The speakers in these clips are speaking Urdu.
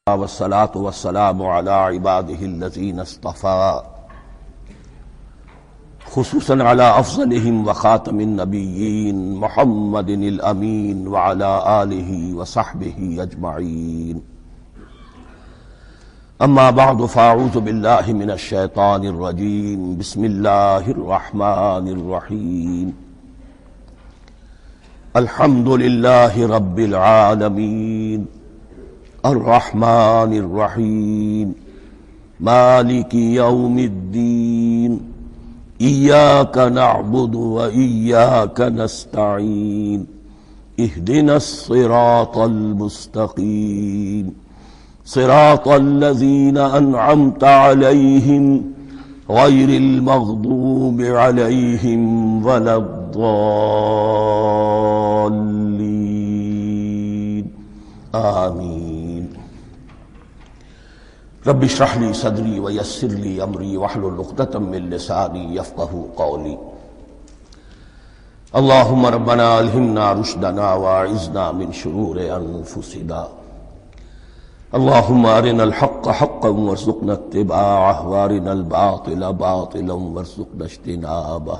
والصلاة والسلام على عباده الذين اصطفى خصوصا على أفضلهم وخاتم النبيين محمد الأمين وعلى آله وصحبه أجمعين. أما بعد فأعوذ بالله من الشيطان الرجيم. بسم الله الرحمن الرحيم. الحمد لله رب العالمين الرحمن الرحيم مالك يوم الدين إياك نعبد وإياك نستعين اهدنا الصراط المستقيم صراط الذين أنعمت عليهم غير المغضوب عليهم ولا الضالين آمين. رب اشرح لي صدري ويسر لي امري واحلل عقدة من لساني يفقهوا قولي. اللهم ربنا الهمنا رشدنا واعذنا من شرور انفسنا. اللهم ارنا الحق حقا وارزقنا اتباعه وارنا الباطل باطلا وارزقنا اجتنابه.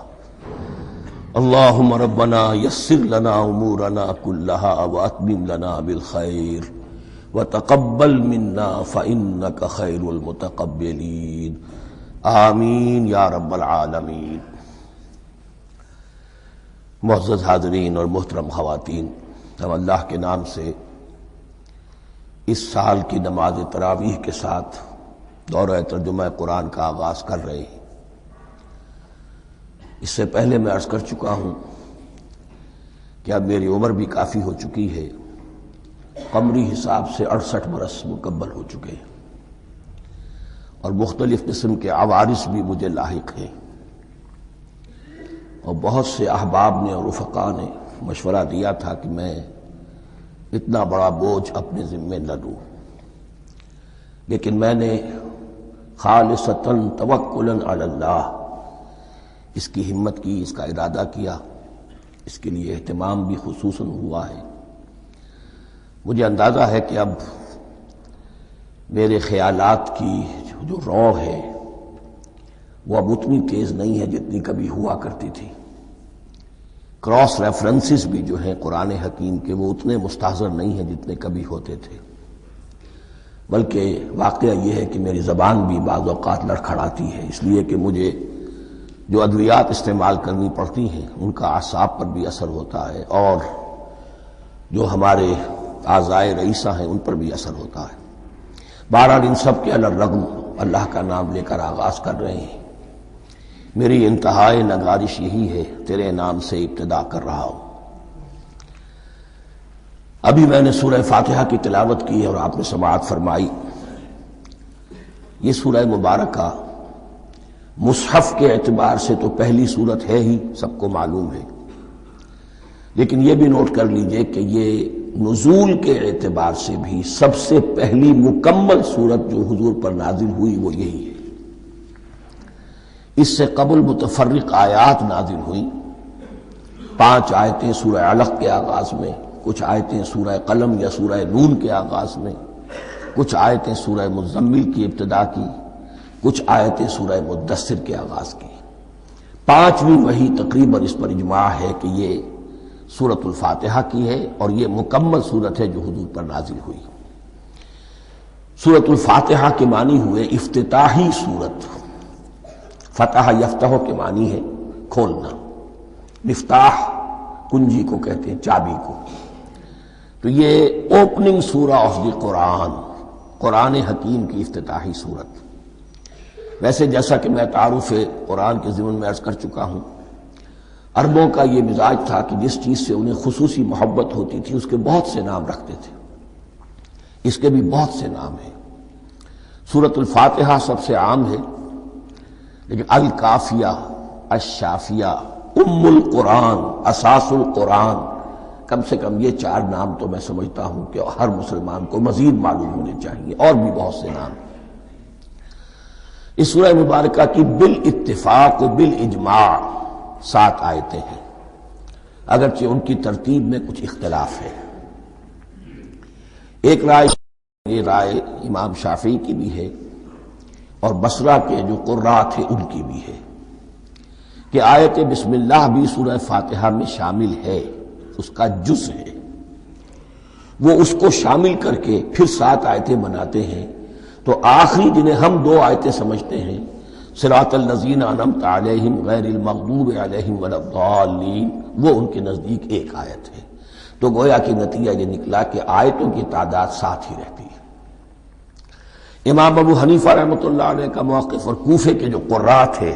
اللهم ربنا يسر لنا امورنا كلها واتمم لنا بالخير وتقبل منا فإنك خير المتقبلين آمین یا رب العالمین. معزز حاضرین اور محترم خواتین، ہم اللہ کے نام سے اس سال کی نماز تراویح کے ساتھ دورہ ترجمہ قرآن کا آغاز کر رہے ہیں. اس سے پہلے میں عرض کر چکا ہوں کہ اب میری عمر بھی کافی ہو چکی ہے، قمری حساب سے 68 برس مکمل ہو چکے ہیں، اور مختلف قسم کے عوارض بھی مجھے لاحق ہیں، اور بہت سے احباب نے اور رفقاء نے مشورہ دیا تھا کہ میں اتنا بڑا بوجھ اپنے ذمے نہ لوں، لیکن میں نے خالصتاً توکلاً علی اللہ اس کی ہمت کی، اس کا ارادہ کیا، اس کے لیے اہتمام بھی خصوصاً ہوا ہے. مجھے اندازہ ہے کہ اب میرے خیالات کی جو رو ہے وہ اب اتنی تیز نہیں ہے جتنی کبھی ہوا کرتی تھی. کراس ریفرنسز بھی جو ہیں قرآن حکیم کے وہ اتنے مستحضر نہیں ہیں جتنے کبھی ہوتے تھے، بلکہ واقعہ یہ ہے کہ میری زبان بھی بعض اوقات لڑکھڑاتی ہے، اس لیے کہ مجھے جو ادویات استعمال کرنی پڑتی ہیں ان کا اعصاب پر بھی اثر ہوتا ہے، اور جو ہمارے اعضائے رئیسہ ہیں ان پر بھی اثر ہوتا ہے. بہرحال ان سب کے علی الرغم اللہ کا نام لے کر آغاز کر رہے ہیں. میری انتہائی نگارش یہی ہے، تیرے نام سے ابتدا کر رہا ہوں. ابھی میں نے سورہ فاتحہ کی تلاوت کی اور آپ نے سماعت فرمائی. یہ سورہ مبارکہ مصحف کے اعتبار سے تو پہلی صورت ہے ہی، سب کو معلوم ہے، لیکن یہ بھی نوٹ کر لیجئے کہ یہ نزول کے اعتبار سے بھی سب سے پہلی مکمل صورت جو حضور پر نازل ہوئی وہ یہی ہے. اس سے قبل متفرق آیات نازل ہوئیں، 5 آیتیں سورہ علق کے آغاز میں، کچھ آیتیں سورہ قلم یا سورہ نون کے آغاز میں، کچھ آیتیں سورہ مزمل کی ابتدا کی، کچھ آیتیں سورہ مدثر کے آغاز کی. 5ویں وحی تقریباً اس پر اجماع ہے کہ یہ سورۃ الفاتحہ کی ہے، اور یہ مکمل سورت ہے جو حضور پر نازل ہوئی. سورۃ الفاتحہ کے معنی ہوئے افتتاحی سورت. فتح یفتح کے معنی ہے کھولنا، مفتاح کنجی کو کہتے ہیں، چابی کو. تو یہ اوپننگ سورہ آف دی قرآن، قرآن حکیم کی افتتاحی سورت. ویسے جیسا کہ میں تعارف قرآن کے ضمن میں عرض کر چکا ہوں، عربوں کا یہ مزاج تھا کہ جس چیز سے انہیں خصوصی محبت ہوتی تھی اس کے بہت سے نام رکھتے تھے. اس کے بھی بہت سے نام ہیں. سورۃ الفاتحہ سب سے عام ہے، لیکن الکافیہ، الشافیہ، ام القرآن، اساس القرآن، کم سے کم یہ 4 نام تو میں سمجھتا ہوں کہ ہر مسلمان کو مزید معلوم ہونے چاہیے، اور بھی بہت سے نام. اس سورہ مبارکہ کی بالاتفاق و بالاجماع 7 آیتیں ہیں، اگرچہ ان کی ترتیب میں کچھ اختلاف ہے. ایک رائے یہ رائے امام شافعی کی بھی ہے اور بصرہ کے جو قراء تھے ان کی بھی ہے کہ آیت بسم اللہ بھی سورہ فاتحہ میں شامل ہے، اس کا جز ہے، وہ اس کو شامل کر کے پھر 7 آیتیں بناتے ہیں، تو آخری جنہیں ہم 2 آیتیں سمجھتے ہیں صراط الذین انعمت علیہم غیر المغضوب علیہم ولا الضالین، وہ ان کے نزدیک ایک آیت ہے، تو گویا کہ نتیجہ یہ نکلا کہ آیتوں کی تعداد 7 ہی رہتی ہے۔ امام ابو حنیفہ رحمۃ اللہ علیہ کا موقف اور کوفے کے جو قراء تھے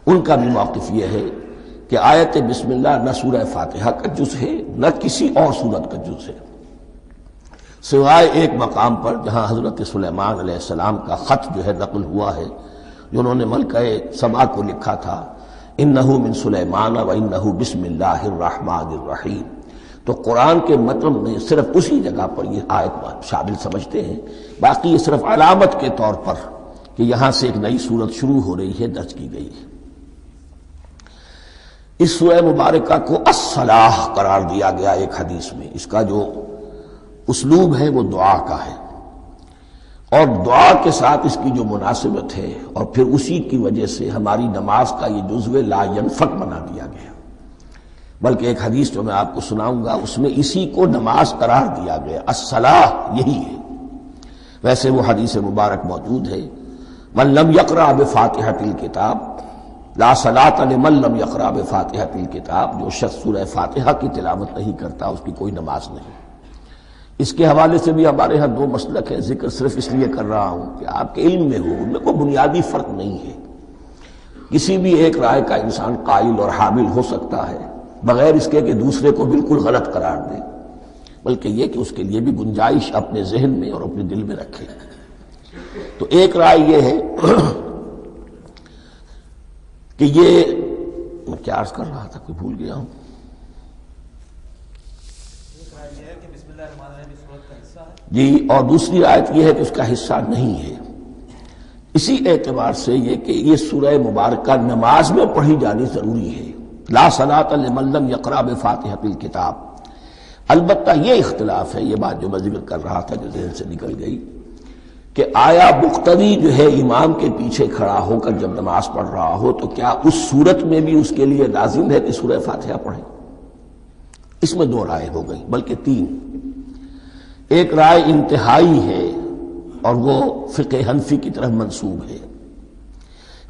ان کا بھی موقف یہ ہے کہ آیت بسم اللہ نہ سورہ فاتحہ کا جز ہے نہ کسی اور سورت کا جز ہے، سوائے ایک مقام پر جہاں حضرت سلیمان علیہ السلام کا خط جو ہے نقل ہوا ہے، جو انہوں نے ملکہ سبا کو لکھا تھا انہ من سلیمان و انہ بسم اللہ الرحمن الرحیم، تو قرآن کے متن میں صرف اسی جگہ پر یہ آیت شامل سمجھتے ہیں، باقی یہ صرف علامت کے طور پر کہ یہاں سے ایک نئی سورت شروع ہو رہی ہے درج کی گئی ہے۔ اس سورہ مبارکہ کو الصلاح قرار دیا گیا ایک حدیث میں، اس کا جو اسلوب ہے وہ دعا کا ہے، اور دعا کے ساتھ اس کی جو مناسبت ہے اور پھر اسی کی وجہ سے ہماری نماز کا یہ جزو لا ینفک بنا دیا گیا، بلکہ ایک حدیث جو میں آپ کو سناؤں گا اس میں اسی کو نماز قرار دیا گیا، الصلاح یہی ہے۔ ویسے وہ حدیث مبارک موجود ہے من لم یقرأ بفاتحۃ الکتاب لا صلاۃ لمن لم یقرأ بفاتحۃ الکتاب، جو شخص سورہ فاتحہ کی تلاوت نہیں کرتا اس کی کوئی نماز نہیں۔ اس کے حوالے سے بھی ہمارے ہاں 2 مسلک ہیں، ذکر صرف اس لیے کر رہا ہوں کہ آپ کے علم میں ہو، ان میں کوئی بنیادی فرق نہیں ہے، کسی بھی ایک رائے کا انسان قائل اور حامل ہو سکتا ہے بغیر اس کے کہ دوسرے کو بالکل غلط قرار دے، بلکہ یہ کہ اس کے لیے بھی گنجائش اپنے ذہن میں اور اپنے دل میں رکھے۔ تو ایک رائے یہ ہے کہ یہ میں کیا عرض کر رہا تھا کوئی بھول گیا ہوں، جی، اور دوسری آیت یہ ہے کہ اس کا حصہ نہیں ہے، اسی اعتبار سے یہ کہ یہ سورہ مبارکہ نماز میں پڑھی جانی ضروری ہے، لا صلاۃ لمن لم یقرأ بفاتحۃ الکتاب۔ البتہ یہ اختلاف ہے، یہ بات جو میں ذکر کر رہا تھا جو ذہن سے نکل گئی، کہ آیا مقتدی جو ہے امام کے پیچھے کھڑا ہو کر جب نماز پڑھ رہا ہو تو کیا اس صورت میں بھی اس کے لیے لازم ہے کہ سورہ فاتحہ پڑھے؟ اس میں 2 رائے ہو گئی، بلکہ 3۔ ایک رائے انتہائی ہے اور وہ فقہ حنفی کی طرف منسوب ہے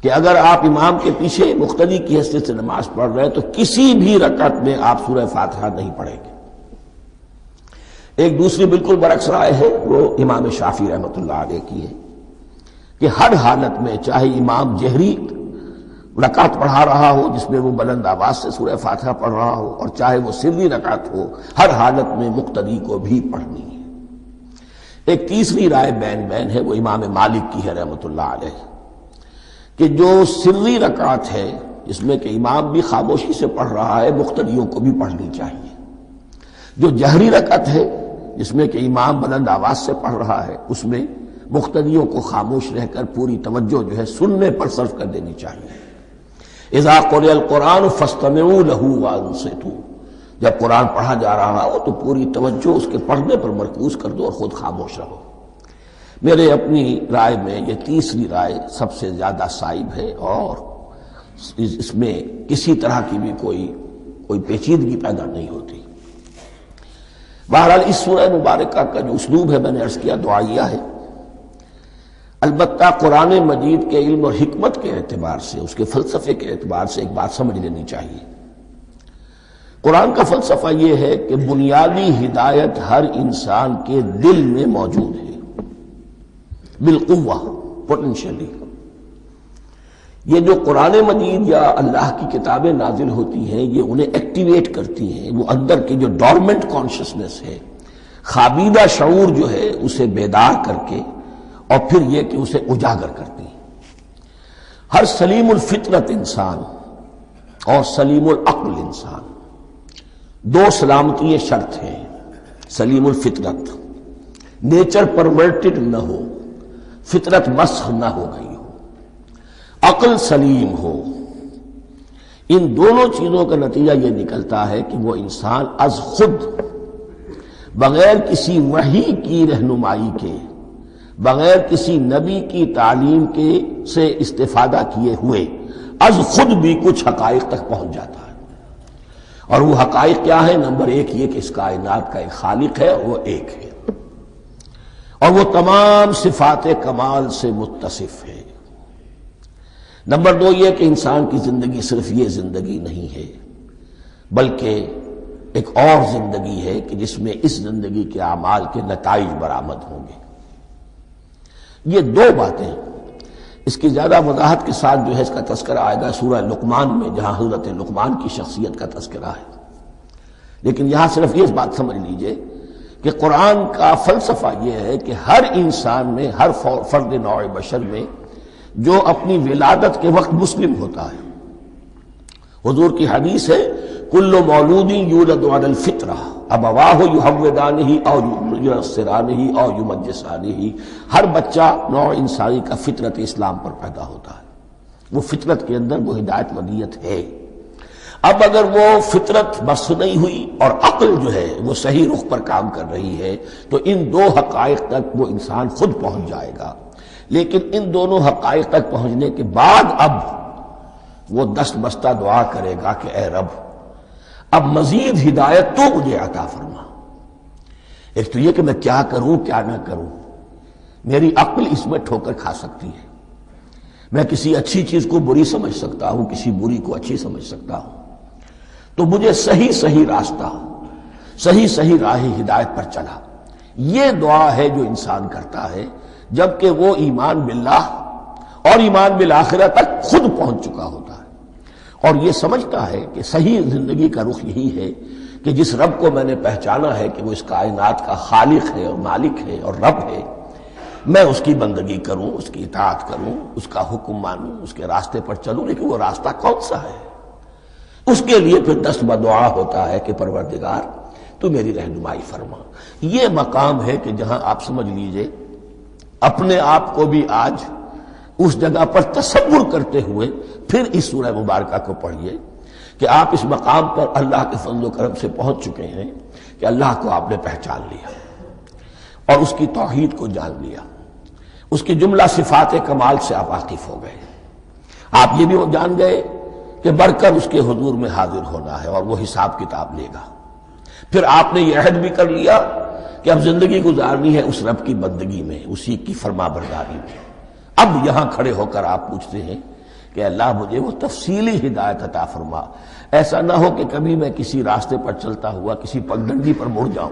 کہ اگر آپ امام کے پیچھے مقتدی کی حیثیت سے نماز پڑھ رہے ہیں تو کسی بھی رکعت میں آپ سورہ فاتحہ نہیں پڑھیں گے۔ ایک دوسری بالکل برعکس رائے ہے، وہ امام شافعی رحمۃ اللہ علیہ کی ہے کہ ہر حالت میں چاہے امام جہری رکعت پڑھا رہا ہو جس میں وہ بلند آواز سے سورہ فاتحہ پڑھ رہا ہو اور چاہے وہ سری رکعت ہو، ہر حالت میں مقتدی کو بھی پڑھنی ہے۔ ایک تیسری رائے بین ہے، وہ امام مالک کی ہے رحمۃ اللہ علیہ، کہ جو سری رکعت ہے جس میں کہ امام بھی خاموشی سے پڑھ رہا ہے مقتدیوں کو بھی پڑھنی چاہیے، جو جہری رکعت ہے جس میں کہ امام بلند آواز سے پڑھ رہا ہے اس میں مقتدیوں کو خاموش رہ کر پوری توجہ جو ہے سننے پر صرف کر دینی چاہیے۔ اذا قرئ القرآن فاستمعوا له وانصتوا، جب قرآن پڑھا جا رہا ہو تو پوری توجہ اس کے پڑھنے پر مرکوز کر دو اور خود خاموش رہو۔ میرے اپنی رائے میں یہ تیسری رائے سب سے زیادہ صائب ہے اور اس میں کسی طرح کی بھی کوئی پیچیدگی پیدا نہیں ہوتی۔ بہرحال اس سورہ مبارکہ کا جو اسلوب ہے میں نے عرض کیا دعائیہ ہے، البتہ قرآن مجید کے علم اور حکمت کے اعتبار سے، اس کے فلسفے کے اعتبار سے ایک بات سمجھ لینی چاہیے۔ قرآن کا فلسفہ یہ ہے کہ بنیادی ہدایت ہر انسان کے دل میں موجود ہے بالقوہ، پوٹینشلی۔ یہ جو قرآن مجید یا اللہ کی کتابیں نازل ہوتی ہیں یہ انہیں ایکٹیویٹ کرتی ہیں، وہ اندر کی جو ڈورمنٹ کانشسنس ہے، خابیدہ شعور جو ہے اسے بیدار کر کے اور پھر یہ کہ اسے اجاگر کرتی ہیں۔ ہر سلیم الفطرت انسان اور سلیم العقل انسان، 2 سلامتی شرط ہیں۔ سلیم الفطرت، نیچر پرورٹڈ نہ ہو، فطرت مسخ نہ ہو گئی ہو، عقل سلیم ہو، ان دونوں چیزوں کا نتیجہ یہ نکلتا ہے کہ وہ انسان از خود بغیر کسی وحی کی رہنمائی کے، بغیر کسی نبی کی تعلیم کے سے استفادہ کیے ہوئے از خود بھی کچھ حقائق تک پہنچ جاتا ہے۔ اور وہ حقائق کیا ہے؟ نمبر ایک یہ کہ اس کائنات کا ایک خالق ہے، وہ ایک ہے، اور وہ تمام صفات کمال سے متصف ہے۔ نمبر دو یہ کہ انسان کی زندگی صرف یہ زندگی نہیں ہے، بلکہ ایک اور زندگی ہے کہ جس میں اس زندگی کے اعمال کے نتائج برآمد ہوں گے۔ یہ دو باتیں، اس کی زیادہ وضاحت کے ساتھ جو ہے اس کا تذکرہ آئے گا سورہ لقمان میں، جہاں حضرت لقمان کی شخصیت کا تذکرہ ہے۔ لیکن یہاں صرف یہ بات سمجھ لیجئے کہ قرآن کا فلسفہ یہ ہے کہ ہر انسان میں، ہر فرد نوع بشر میں جو اپنی ولادت کے وقت مسلم ہوتا ہے، حضور کی حدیث ہے کل مولود یولد علی الفطرہ ابواہ یحودانہ او ینصرانہ او یمجسانہ، ہر بچہ نوع انسانی کا فطرت اسلام پر پیدا ہوتا ہے، وہ فطرت کے اندر وہ ہدایت ودیت ہے۔ اب اگر وہ فطرت بس نہیں ہوئی اور عقل جو ہے وہ صحیح رخ پر کام کر رہی ہے تو ان دو حقائق تک وہ انسان خود پہنچ جائے گا۔ لیکن ان دونوں حقائق تک پہنچنے کے بعد اب وہ دست بستہ دعا کرے گا کہ اے رب اب مزید ہدایت تو مجھے عطا فرما۔ ایک تو یہ کہ میں کیا کروں کیا نہ کروں، میری عقل اس میں ٹھوکر کھا سکتی ہے، میں کسی اچھی چیز کو بری سمجھ سکتا ہوں، کسی بری کو اچھی سمجھ سکتا ہوں، تو مجھے صحیح راستہ، صحیح راہ ہدایت پر چلا۔ یہ دعا ہے جو انسان کرتا ہے جبکہ وہ ایمان باللہ اور ایمان بالآخرہ تک خود پہنچ چکا ہوتا ہے، اور یہ سمجھتا ہے کہ صحیح زندگی کا رخ یہی ہے کہ جس رب کو میں نے پہچانا ہے کہ وہ اس کائنات کا خالق ہے اور مالک ہے اور رب ہے، میں اس کی بندگی کروں، اس کی اطاعت کروں، اس کا حکم مانوں، اس کے راستے پر چلوں۔ لیکن وہ راستہ کون سا ہے؟ اس کے لیے پھر دست بدعا ہوتا ہے کہ پروردگار تو میری رہنمائی فرما۔ یہ مقام ہے کہ جہاں آپ سمجھ لیجئے اپنے آپ کو بھی آج اس جگہ پر تصور کرتے ہوئے پھر اس سورہ مبارکہ کو پڑھیے کہ آپ اس مقام پر اللہ کے فضل و کرم سے پہنچ چکے ہیں کہ اللہ کو آپ نے پہچان لیا اور اس کی توحید کو جان لیا، اس کی جملہ صفات کمال سے آپ واقف ہو گئے۔ آپ یہ بھی جان گئے کہ بڑھ کر اس کے حضور میں حاضر ہونا ہے اور وہ حساب کتاب لے گا۔ پھر آپ نے یہ عہد بھی کر لیا کہ اب زندگی گزارنی ہے اس رب کی بندگی میں، اسی کی فرما برداری میں۔ اب یہاں کھڑے ہو کر آپ پوچھتے ہیں کہ اللہ مجھے وہ تفصیلی ہدایت عطا فرما، ایسا نہ ہو کہ کبھی میں کسی راستے پر چلتا ہوا کسی پگڈنڈی پر مڑ جاؤں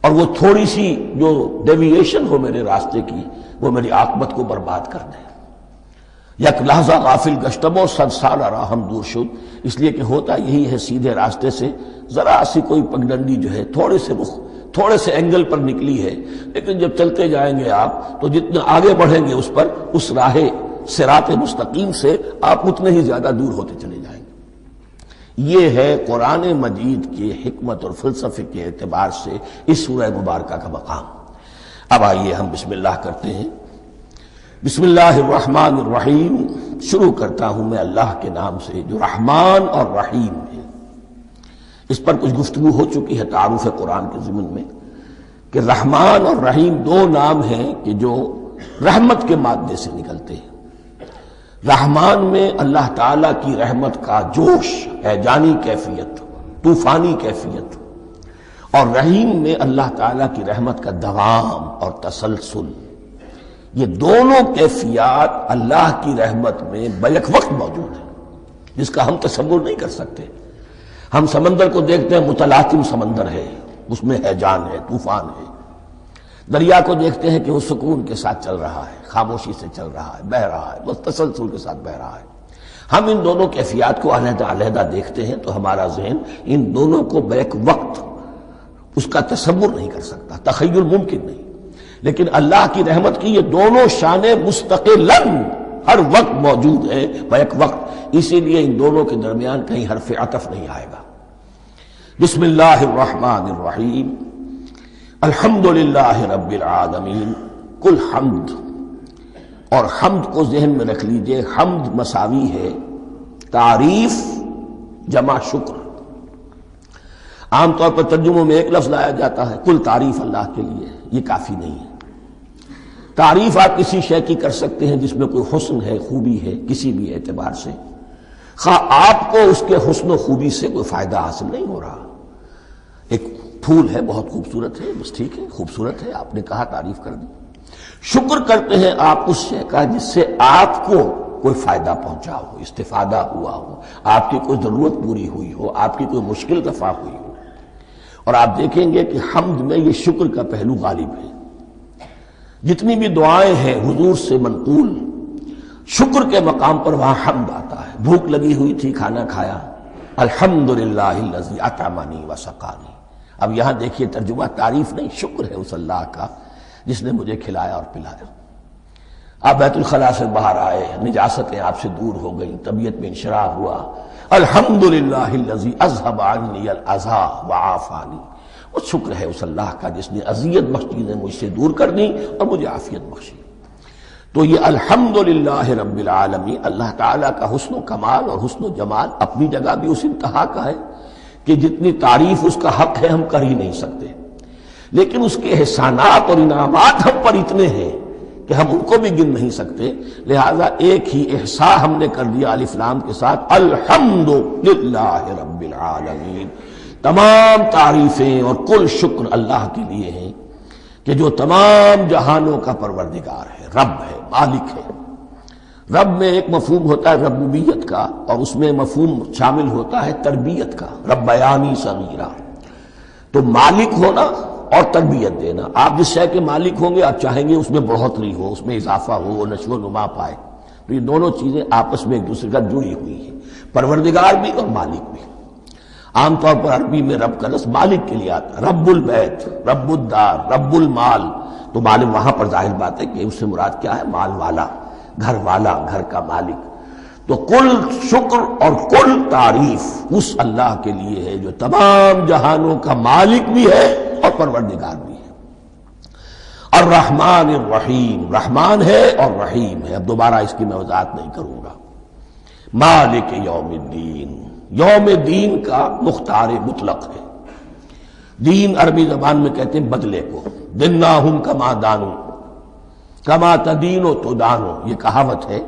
اور وہ تھوڑی سی جو ڈیوییشن ہو میرے راستے کی وہ میری عاقبت کو برباد کر دے۔ یک لحظہ غافل گشتم و صد سال راہم دور شد، اس لیے کہ ہوتا یہی ہے سیدھے راستے سے ذرا سی کوئی پگڈنڈی جو ہے تھوڑے سے اینگل پر نکلی ہے، لیکن جب چلتے جائیں گے آپ تو جتنا آگے بڑھیں گے اس پر، اس راہ صراط مستقیم سے آپ اتنے ہی زیادہ دور ہوتے چلے جائیں گے۔ یہ ہے قرآن مجید کی حکمت اور فلسفے کے اعتبار سے اس سورہ مبارکہ کا مقام۔ اب آئیے ہم بسم اللہ کرتے ہیں۔ بسم اللہ الرحمن الرحیم، شروع کرتا ہوں میں اللہ کے نام سے جو رحمان اور رحیم ہے۔ اس پر کچھ گفتگو ہو چکی ہے تعارف قرآن کے ضمن میں کہ رحمان اور رحیم دو نام ہیں کہ جو رحمت کے مادے سے نکلتے ہیں۔ رحمان میں اللہ تعالیٰ کی رحمت کا جوش ہے، جانی کیفیت، طوفانی کیفیت، اور رحیم میں اللہ تعالیٰ کی رحمت کا دوام اور تسلسل۔ یہ دونوں کیفیات اللہ کی رحمت میں بیک وقت موجود ہیں، جس کا ہم تصور نہیں کر سکتے۔ ہم سمندر کو دیکھتے ہیں، متلاطم سمندر ہے، اس میں ہیجان ہے، طوفان ہے۔ دریا کو دیکھتے ہیں کہ وہ سکون کے ساتھ چل رہا ہے، خاموشی سے چل رہا ہے، بہہ رہا ہے، بس تسلسل کے ساتھ بہہ رہا ہے۔ ہم ان دونوں کیفیات کو علیحدہ دیکھتے ہیں تو ہمارا ذہن ان دونوں کو بیک وقت اس کا تصور نہیں کر سکتا، تخیل ممکن نہیں۔ لیکن اللہ کی رحمت کی یہ دونوں شانیں مستقلاً ہر وقت موجود ہیں بیک وقت، اسی لیے ان دونوں کے درمیان کہیں حرف عطف نہیں آئے گا۔ بسم اللہ الرحمن الرحیم، الحمدللہ رب العالمین۔ کل حمد، اور حمد کو ذہن میں رکھ لیجئے، حمد مساوی ہے تعریف جمع شکر۔ عام طور پر ترجموں میں ایک لفظ لایا جاتا ہے، کل تعریف اللہ کے لیے، یہ کافی نہیں ہے۔ تعریف آپ کسی شے کی کر سکتے ہیں جس میں کوئی حسن ہے، خوبی ہے، کسی بھی اعتبار سے، خواہ آپ کو اس کے حسن و خوبی سے کوئی فائدہ حاصل نہیں ہو رہا۔ ایک پھول ہے، بہت خوبصورت ہے، بس ٹھیک ہے، خوبصورت ہے، آپ نے کہا، تعریف کر دی۔ شکر کرتے ہیں آپ اس شے کا جس سے آپ کو کوئی فائدہ پہنچا ہو، استفادہ ہوا ہو، آپ کی کوئی ضرورت پوری ہوئی ہو، آپ کی کوئی مشکل رفع ہوئی ہو۔ اور آپ دیکھیں گے کہ حمد میں یہ شکر کا پہلو غالب ہے۔ جتنی بھی دعائیں ہیں حضور سے منقول، شکر کے مقام پر وہاں حمد آتا ہے۔ بھوک لگی ہوئی تھی، کھانا کھایا، الحمدللہ الذی اطعمنی وسقانی۔ اب یہاں دیکھیے ترجمہ، تعریف نہیں، شکر ہے اس اللہ کا جس نے مجھے کھلایا اور پلایا۔ آپ بیت الخلاء سے باہر آئے، نجاستیں آپ سے دور ہو گئیں، طبیعت میں انشراح ہوا، الحمدللہ الذی اذھب عنی الاذی وعافانی۔ وہ شکر ہے اس اللہ کا جس نے اذیت بخش چیزیں مجھ سے دور کر دیں اور مجھے عافیت بخشی۔ تو یہ الحمدللہ رب العالمین، اللہ تعالیٰ کا حسن و کمال اور حسن و جمال اپنی جگہ بھی اس انتہا کا ہے کہ جتنی تعریف اس کا حق ہے ہم کر ہی نہیں سکتے، لیکن اس کے احسانات اور انعامات ہم پر اتنے ہیں کہ ہم ان کو بھی گن نہیں سکتے۔ لہذا ایک ہی احصاء ہم نے کر دیا الف لام کے ساتھ، الحمدللہ رب العالمین۔ تمام تعریفیں اور کل شکر اللہ کے لیے ہیں کہ جو تمام جہانوں کا پروردگار ہے، رب ہے، مالک ہے۔ رب میں ایک مفہوم ہوتا ہے ربوبیت کا، اور اس میں مفہوم شامل ہوتا ہے تربیت کا، ربیانی صغیرہ۔ تو مالک ہونا اور تربیت دینا، آپ جس شے کے مالک ہوں گے آپ چاہیں گے اس میں بڑھوتری ہو، اس میں اضافہ ہو، وہ نشو و نما پائے۔ تو یہ دونوں چیزیں آپس میں ایک دوسرے کا جڑی ہوئی ہیں، پروردگار بھی اور مالک بھی۔ عام طور پر عربی میں رب کا لفظ مالک کے لیے آتا ہے، رب البیت، رب الدار، رب المال۔ تو مالک وہاں پر ظاہر بات ہے کہ اس سے مراد کیا ہے، مال والا، گھر والا، گھر کا مالک۔ تو کل شکر اور کل تعریف اس اللہ کے لیے ہے جو تمام جہانوں کا مالک بھی ہے اور پروردگار بھی ہے۔ الرحمن الرحیم، رحمان ہے اور رحیم ہے۔ اب دوبارہ اس کی میں وضاحت نہیں کروں گا۔ مالک یوم الدین، یوم دین کا مختار مطلق ہے۔ دین عربی زبان میں کہتے ہیں بدلے کو، دناہم کما دانو، کما تدینو تو دانو، یہ کہاوت ہے۔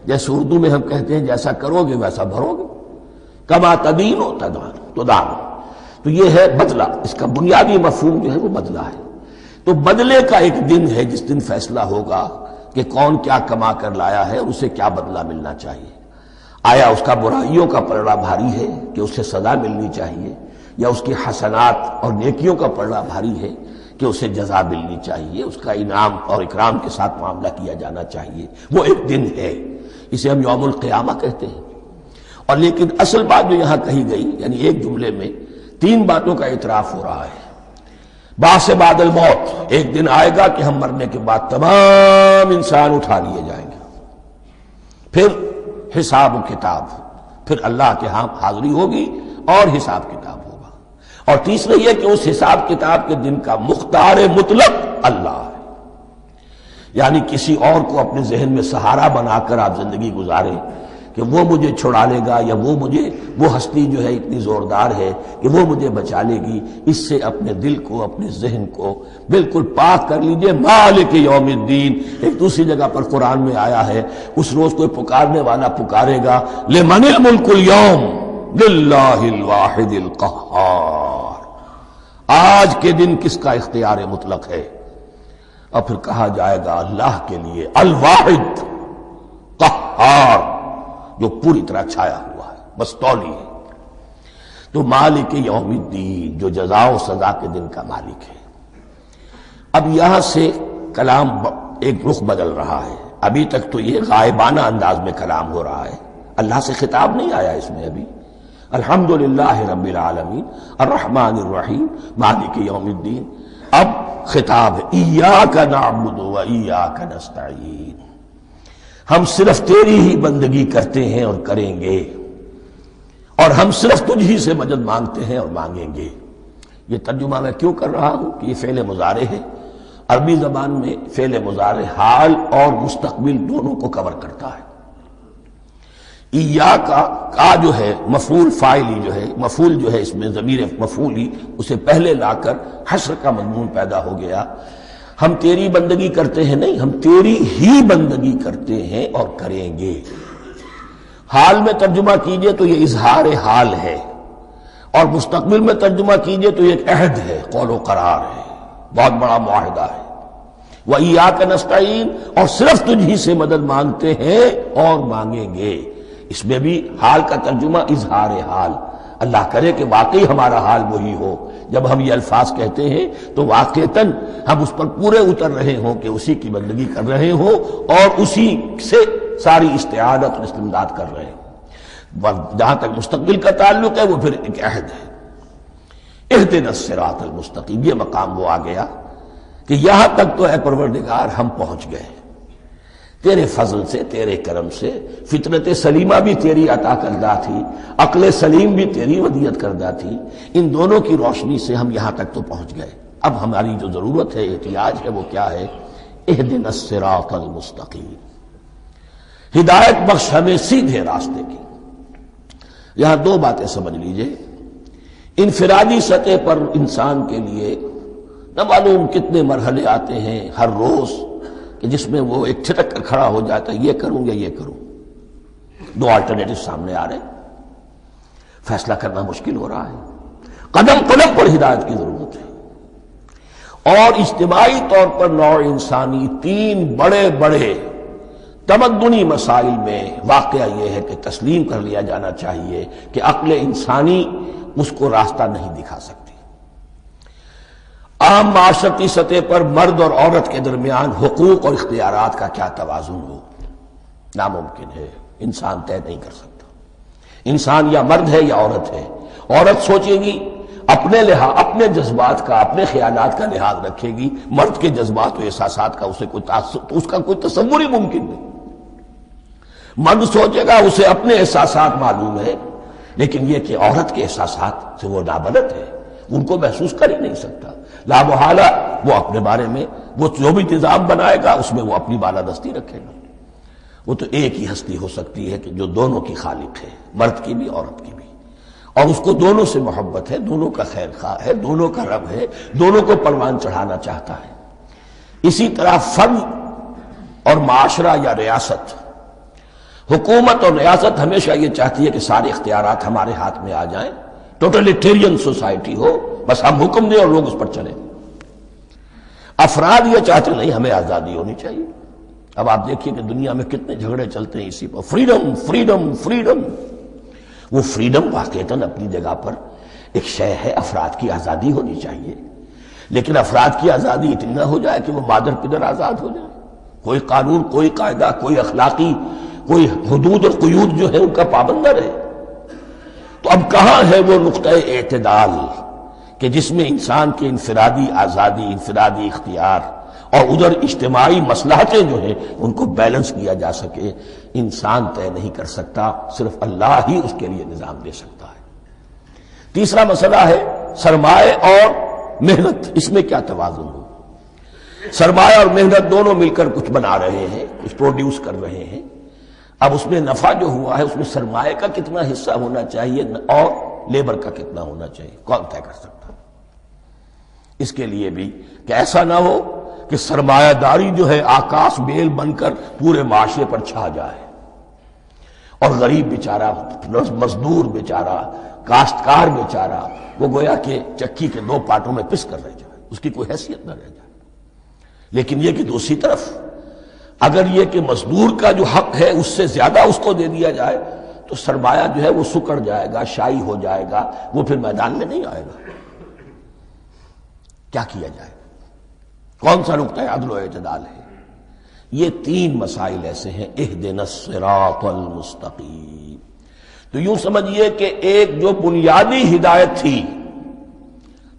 جیسے اردو میں ہم کہتے ہیں جیسا کرو گے ویسا بھرو گے، کما تدینو تو دانو۔ تو یہ ہے بدلہ، اس کا بنیادی مفہوم جو ہے وہ بدلہ ہے۔ تو بدلے کا ایک دن ہے جس دن فیصلہ ہوگا کہ کون کیا کما کر لایا ہے اور اسے کیا بدلہ ملنا چاہیے۔ آیا اس کا برائیوں کا پلڑا بھاری ہے کہ اسے سزا ملنی چاہیے، یا اس کی حسنات اور نیکیوں کا پلڑا بھاری ہے کہ اسے جزا ملنی چاہیے، اس کا انعام اور اکرام کے ساتھ معاملہ کیا جانا چاہیے۔ وہ ایک دن ہے، اسے ہم یوم القیامہ کہتے ہیں۔ اور لیکن اصل بات جو یہاں کہی گئی، یعنی ایک جملے میں تین باتوں کا اعتراف ہو رہا ہے۔ بعث بعد الموت، ایک دن آئے گا کہ ہم مرنے کے بعد تمام انسان اٹھا لیے جائیں گے، پھر حساب و کتاب، پھر اللہ کے ہاں حاضری ہوگی اور حساب کتاب ہوگا۔ اور تیسرا یہ کہ اس حساب کتاب کے دن کا مختار مطلق اللہ ہے، یعنی کسی اور کو اپنے ذہن میں سہارا بنا کر آپ زندگی گزاریں کہ وہ مجھے چھڑا لے گا، یا وہ ہستی جو ہے اتنی زوردار ہے کہ وہ مجھے بچا لے گی، اس سے اپنے دل کو، اپنے ذہن کو بالکل پاک کر لیجئے۔ مالک یوم الدین، ایک دوسری جگہ پر قرآن میں آیا ہے، اس روز کوئی پکارنے والا پکارے گا، لمن الملک اليوم للہ الواحد القہار، آج کے دن کس کا اختیار مطلق ہے؟ اور پھر کہا جائے گا اللہ کے لیے، الواحد قہار، جو پوری طرح چھایا ہوا ہے، مستولی ہے۔ تو مالک یوم الدین، جو جزا و سزا کے دن کا مالک ہے۔ اب یہاں سے کلام ایک رخ بدل رہا ہے۔ ابھی تک تو یہ غائبانہ انداز میں کلام ہو رہا ہے، اللہ سے خطاب نہیں آیا اس میں ابھی۔ الحمدللہ رب العالمین الرحمن الرحیم مالک یوم الدین۔ اب خطاب ہے، ایاک نعبد و ایاک نستعین، ہم صرف تیری ہی بندگی کرتے ہیں اور کریں گے، اور ہم صرف تجھ ہی سے مدد مانگتے ہیں اور مانگیں گے۔ یہ ترجمہ میں کیوں کر رہا ہوں کہ یہ فعل مضارع ہے۔ عربی زبان میں فعل مضارع حال اور مستقبل دونوں کو کور کرتا ہے۔ کا جو ہے مفعول فاعلی جو ہے، مفعول جو ہے اس میں ضمیر مفعولی اسے پہلے لا کر حشر کا مضمون پیدا ہو گیا۔ ہم تیری بندگی کرتے ہیں نہیں، ہم تیری ہی بندگی کرتے ہیں اور کریں گے۔ حال میں ترجمہ کیجئے تو یہ اظہار حال ہے، اور مستقبل میں ترجمہ کیجئے تو یہ ایک عہد ہے، قول و قرار ہے، بہت بڑا معاہدہ ہے۔ وَإِيَّاكَ نَسْتَعِينُ، اور صرف تجھ ہی سے مدد مانگتے ہیں اور مانگیں گے۔ اس میں بھی حال کا ترجمہ اظہار حال، اللہ کرے کہ واقعی ہمارا حال وہی ہو، جب ہم یہ الفاظ کہتے ہیں تو واقعتاً ہم اس پر پورے اتر رہے ہوں کہ اسی کی بندگی کر رہے ہوں اور اسی سے ساری استعانت اور استمداد کر رہے ہیں۔ جہاں تک مستقبل کا تعلق ہے وہ پھر ایک عہد ہے۔ اہدنا الصراط المستقیم، یہ مقام وہ آ گیا کہ یہاں تک تو اے پروردگار ہم پہنچ گئے تیرے فضل سے، تیرے کرم سے۔ فطرت سلیمہ بھی تیری عطا کردہ تھی، عقل سلیم بھی تیری ودیعت کردہ تھی، ان دونوں کی روشنی سے ہم یہاں تک تو پہنچ گئے۔ اب ہماری جو ضرورت ہے، احتیاج ہے، وہ کیا ہے؟ اہدنا الصراط المستقیم، ہدایت بخش ہمیں سیدھے راستے کی۔ یہاں دو باتیں سمجھ لیجئے۔ انفرادی سطح پر انسان کے لیے نہ معلوم کتنے مرحلے آتے ہیں ہر روز کہ جس میں وہ ایک چھٹک کر کھڑا ہو جاتا ہے، یہ کروں یا یہ کروں، دو آلٹرنیٹو سامنے آ رہے ہیں، فیصلہ کرنا مشکل ہو رہا ہے۔ قدم قدم پر ہدایت کی ضرورت ہے۔ اور اجتماعی طور پر نوع انسانی تین بڑے بڑے تمدنی مسائل میں واقعہ یہ ہے کہ تسلیم کر لیا جانا چاہیے کہ عقل انسانی اس کو راستہ نہیں دکھا سکتی۔ عام معاشرتی سطح پر مرد اور عورت کے درمیان حقوق اور اختیارات کا کیا توازن ہو، ناممکن ہے، انسان طے نہیں کر سکتا۔ انسان یا مرد ہے یا عورت ہے۔ عورت سوچے گی اپنے لحاظ، اپنے جذبات کا، اپنے خیالات کا لحاظ رکھے گی، مرد کے جذبات و احساسات کا اسے اس کا کوئی تصور ہی ممکن نہیں۔ مرد سوچے گا اسے اپنے احساسات معلوم ہے، لیکن یہ کہ عورت کے احساسات سے وہ نابلد ہے، ان کو محسوس کر ہی نہیں سکتا۔ لا محالہ وہ اپنے بارے میں وہ جو بھی نظام بنائے گا اس میں وہ اپنی بالادستی رکھے گا۔ وہ تو ایک ہی ہستی ہو سکتی ہے کہ جو دونوں کی خالق ہے، مرد کی بھی عورت کی بھی، اور اس کو دونوں سے محبت ہے، دونوں کا خیر خواہ ہے، دونوں کا رب ہے، دونوں کو پروان چڑھانا چاہتا ہے۔ اسی طرح فرد اور معاشرہ یا ریاست، حکومت اور ریاست ہمیشہ یہ چاہتی ہے کہ سارے اختیارات ہمارے ہاتھ میں آ جائیں، ٹوٹلیٹیرین سوسائٹی ہو، بس ہم حکم دیں اور لوگ اس پر چلیں۔ افراد یہ چاہتے نہیں، ہمیں آزادی ہونی چاہیے۔ اب آپ دیکھیے کہ دنیا میں کتنے جھگڑے چلتے ہیں اسی پر، فریڈم فریڈم فریڈم۔ وہ فریڈم واقعتاً اپنی جگہ پر ایک شے ہے، افراد کی آزادی ہونی چاہیے، لیکن افراد کی آزادی اتنی نہ ہو جائے کہ وہ مادر پدر آزاد ہو جائے، کوئی قانون، کوئی قاعدہ، کوئی اخلاقی کوئی حدود اور قیود جو ہے ان کا پابند نہ رہے۔ تو اب کہاں ہے وہ نقطہ اعتدال کہ جس میں انسان کی انفرادی آزادی، انفرادی اختیار اور ادھر اجتماعی مصلحتیں جو ہیں ان کو بیلنس کیا جا سکے؟ انسان طے نہیں کر سکتا، صرف اللہ ہی اس کے لیے نظام دے سکتا ہے۔ تیسرا مسئلہ ہے سرمایہ اور محنت، اس میں کیا توازن ہو؟ سرمایہ اور محنت دونوں مل کر کچھ بنا رہے ہیں، کچھ پروڈیوس کر رہے ہیں۔ اب اس میں نفع جو ہوا ہے اس میں سرمایہ کا کتنا حصہ ہونا چاہیے اور لیبر کا کتنا ہونا چاہیے، کون طے کر سکتا؟ اس کے لیے بھی کہ ایسا نہ ہو کہ سرمایہ داری جو ہے آکاش بیل بن کر پورے معاشرے پر چھا جائے اور غریب بیچارہ، مزدور بیچارہ، کاشتکار بیچارہ وہ گویا کہ چکی کے دو پارٹوں میں پس کر رہ جائے، اس کی کوئی حیثیت نہ رہ جائے۔ لیکن یہ کہ دوسری طرف اگر یہ کہ مزدور کا جو حق ہے اس سے زیادہ اس کو دے دیا جائے تو سرمایہ جو ہے وہ سکڑ جائے گا، شائی ہو جائے گا، وہ پھر میدان میں نہیں آئے گا۔ کیا کیا جائے؟ کون سا نقطہ عدل و اعتدال ہے؟ یہ تین مسائل ایسے ہیں، اہدنا الصراط المستقیم۔ تو یوں سمجھیے کہ ایک جو بنیادی ہدایت تھی،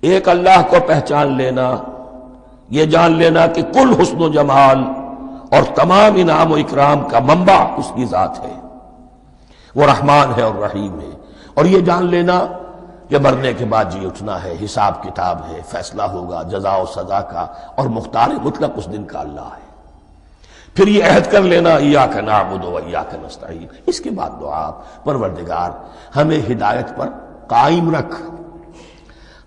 ایک اللہ کو پہچان لینا، یہ جان لینا کہ کل حسن و جمال اور تمام انعام و اکرام کا منبع اس کی ذات ہے، وہ رحمان ہے اور رحیم ہے، اور یہ جان لینا کہ مرنے کے بعد جی اٹھنا ہے، حساب کتاب ہے، فیصلہ ہوگا جزا و سزا کا، اور مختار مطلق اس دن کا اللہ ہے۔ پھر یہ عہد کر لینا ایاک نعبد و ایاک نستعین، اس کے بعد دعا، پروردگار ہمیں ہدایت پر قائم رکھ،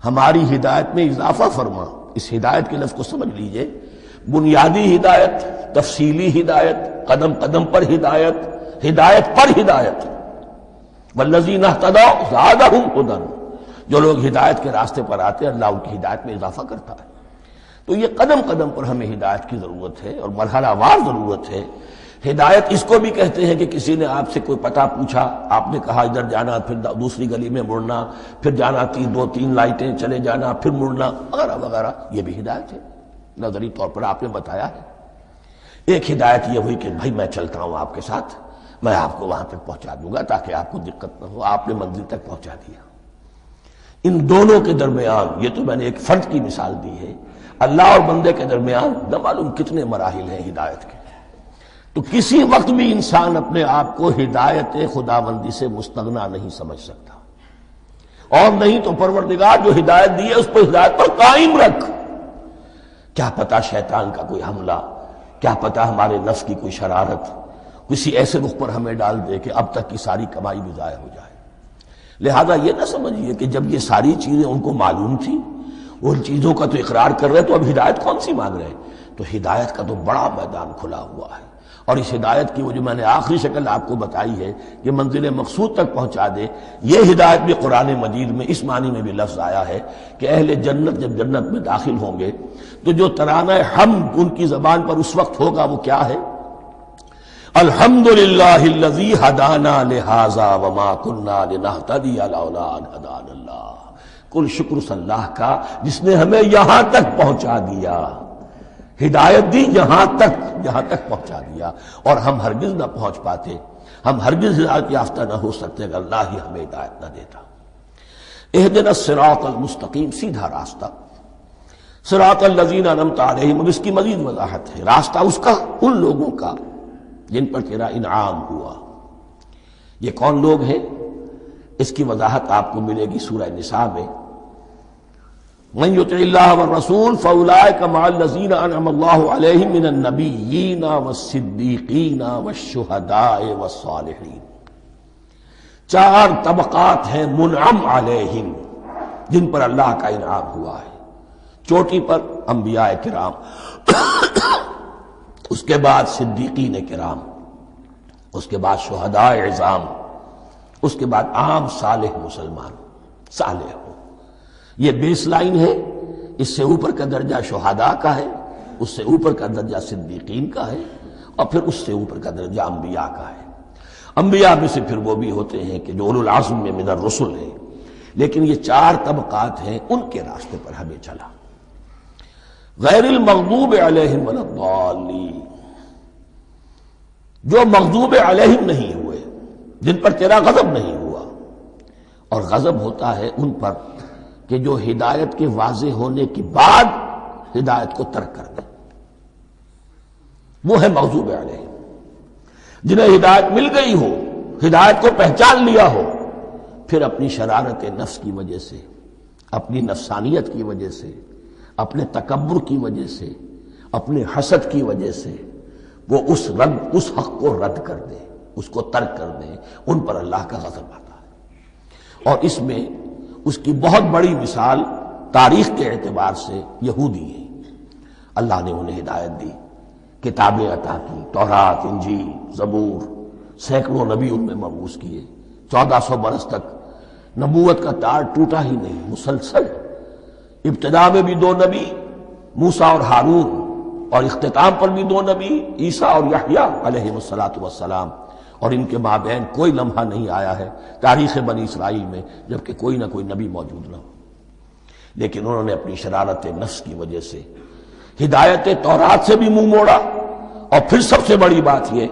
ہماری ہدایت میں اضافہ فرما۔ اس ہدایت کے لفظ کو سمجھ لیجئے، بنیادی ہدایت، تفصیلی ہدایت، قدم قدم پر ہدایت، ہدایت پر ہدایت۔ والذین اہتدوا زادہم ہدی، جو لوگ ہدایت کے راستے پر آتے ہیں اللہ ان کی ہدایت میں اضافہ کرتا ہے۔ تو یہ قدم قدم پر ہمیں ہدایت کی ضرورت ہے اور مرحلہ وار ضرورت ہے۔ ہدایت اس کو بھی کہتے ہیں کہ کسی نے آپ سے کوئی پتہ پوچھا، آپ نے کہا ادھر جانا، پھر دوسری گلی میں مڑنا، پھر جانا دو تین لائٹیں چلے جانا، پھر مڑنا وغیرہ وغیرہ، یہ بھی ہدایت ہے، نظری طور پر آپ نے بتایا ہے۔ ایک ہدایت یہ ہوئی کہ بھائی میں چلتا ہوں آپ کے ساتھ، میں آپ کو وہاں تک پہنچا دوں گا تاکہ آپ کو دقت نہ ہو، آپ نے منزل تک پہنچا دیا۔ ان دونوں کے درمیان، یہ تو میں نے ایک فرد کی مثال دی ہے، اللہ اور بندے کے درمیان نہ معلوم کتنے مراحل ہیں ہدایت کے۔ تو کسی وقت بھی انسان اپنے آپ کو ہدایت خداوندی سے مستغنا نہیں سمجھ سکتا، اور نہیں تو پروردگار جو ہدایت دی ہے اس پر ہدایت پر قائم رکھ۔ کیا پتہ شیطان کا کوئی حملہ، کیا پتہ ہمارے نفس کی کوئی شرارت کسی ایسے رخ پر ہمیں ڈال دے کہ اب تک کی ساری کمائی بھی ضائع ہو جائے۔ لہذا یہ نہ سمجھیے کہ جب یہ ساری چیزیں ان کو معلوم تھی، ان چیزوں کا تو اقرار کر رہے تو اب ہدایت کون سی مانگ رہے؟ تو ہدایت کا تو بڑا میدان کھلا ہوا ہے، اور اس ہدایت کی وہ جو میں نے آخری شکل آپ کو بتائی ہے کہ منزل مقصود تک پہنچا دے، یہ ہدایت بھی قرآن مجید میں اس معنی میں بھی لفظ آیا ہے کہ اہل جنت جب جنت میں داخل ہوں گے تو جو ترانہ حمد ان کی زبان پر اس وقت ہوگا وہ کیا ہے؟ الحمدللہ الذی ہدانا لہذا وما کنا لنہتدی لولا ان ہدانا اللہ۔ کل شکر اس اللہ کا جس نے ہمیں یہاں تک پہنچا دیا، ہدایت دی یہاں تک پہنچا دیا، اور ہم ہرگز نہ پہنچ پاتے، ہم ہرگز ہدایت یافتہ نہ ہو سکتے اگر اللہ ہی ہمیں ہدایت نہ دیتا۔ اہدنا الصراط المستقیم، سیدھا راستہ، صراط الذین انعمت علیہم، اب اس کی مزید وضاحت ہے، راستہ اس کا ان لوگوں کا جن پر تیرا انعام ہوا۔ یہ کون لوگ ہیں؟ اس کی وضاحت آپ کو ملے گی سورہ نساء میں، من یطع اللہ والرسول فاولئک مع الذین انعم اللہ علیہم من النبیین والصدیقین والشہداء والصالحین۔ چار طبقات ہیں منعم علیہم جن پر اللہ کا انعام ہوا ہے۔ چوٹی پر انبیاء کرام، اس کے بعد صدیقین کرام، اس کے بعد شہداء عظام، اس کے بعد عام صالح مسلمان، صالح ہو۔ یہ بیس لائن ہے، اس سے اوپر کا درجہ شہداء کا ہے، اس سے اوپر کا درجہ صدیقین کا ہے، اور پھر اس سے اوپر کا درجہ انبیاء کا ہے۔ انبیاء میں سے پھر وہ بھی ہوتے ہیں کہ جو اولو العزم میں من الرسل ہیں، لیکن یہ چار طبقات ہیں، ان کے راستے پر ہمیں چلا۔ غیر المغضوب علیہم ولا الضالین، جو مغضوب علیہم نہیں ہوئے، جن پر تیرا غضب نہیں ہوا، اور غضب ہوتا ہے ان پر کہ جو ہدایت کے واضح ہونے کے بعد ہدایت کو ترک کر دیں، وہ ہے مغضوب علیہم۔ جنہیں ہدایت مل گئی ہو، ہدایت کو پہچان لیا ہو، پھر اپنی شرارت نفس کی وجہ سے، اپنی نفسانیت کی وجہ سے، اپنے تکبر کی وجہ سے، اپنے حسد کی وجہ سے وہ اس حق کو رد کر دیں، اس کو ترک کر دیں، ان پر اللہ کا غضب آتا ہے۔ اور اس میں اس کی بہت بڑی مثال تاریخ کے اعتبار سے یہودی ہیں۔ اللہ نے انہیں ہدایت دی، کتابیں عطا کی، تورات، انجیل، زبور، سینکڑوں نبی ان میں مبعوث کیے، 1400 برس تک نبوت کا تار ٹوٹا ہی نہیں، مسلسل۔ ابتدا میں بھی 2 نبی، موسیٰ اور ہارون، اور اختتام پر بھی 2 نبی، عیسیٰ اور یحییٰ علیہ السلام، اور ان کے مابین کوئی لمحہ نہیں آیا ہے تاریخ بنی اسرائیل میں جبکہ کوئی نہ کوئی نبی موجود نہ ہو۔ لیکن انہوں نے اپنی شرارت نفس کی وجہ سے ہدایت تورات سے بھی منہ موڑا، اور پھر سب سے بڑی بات یہ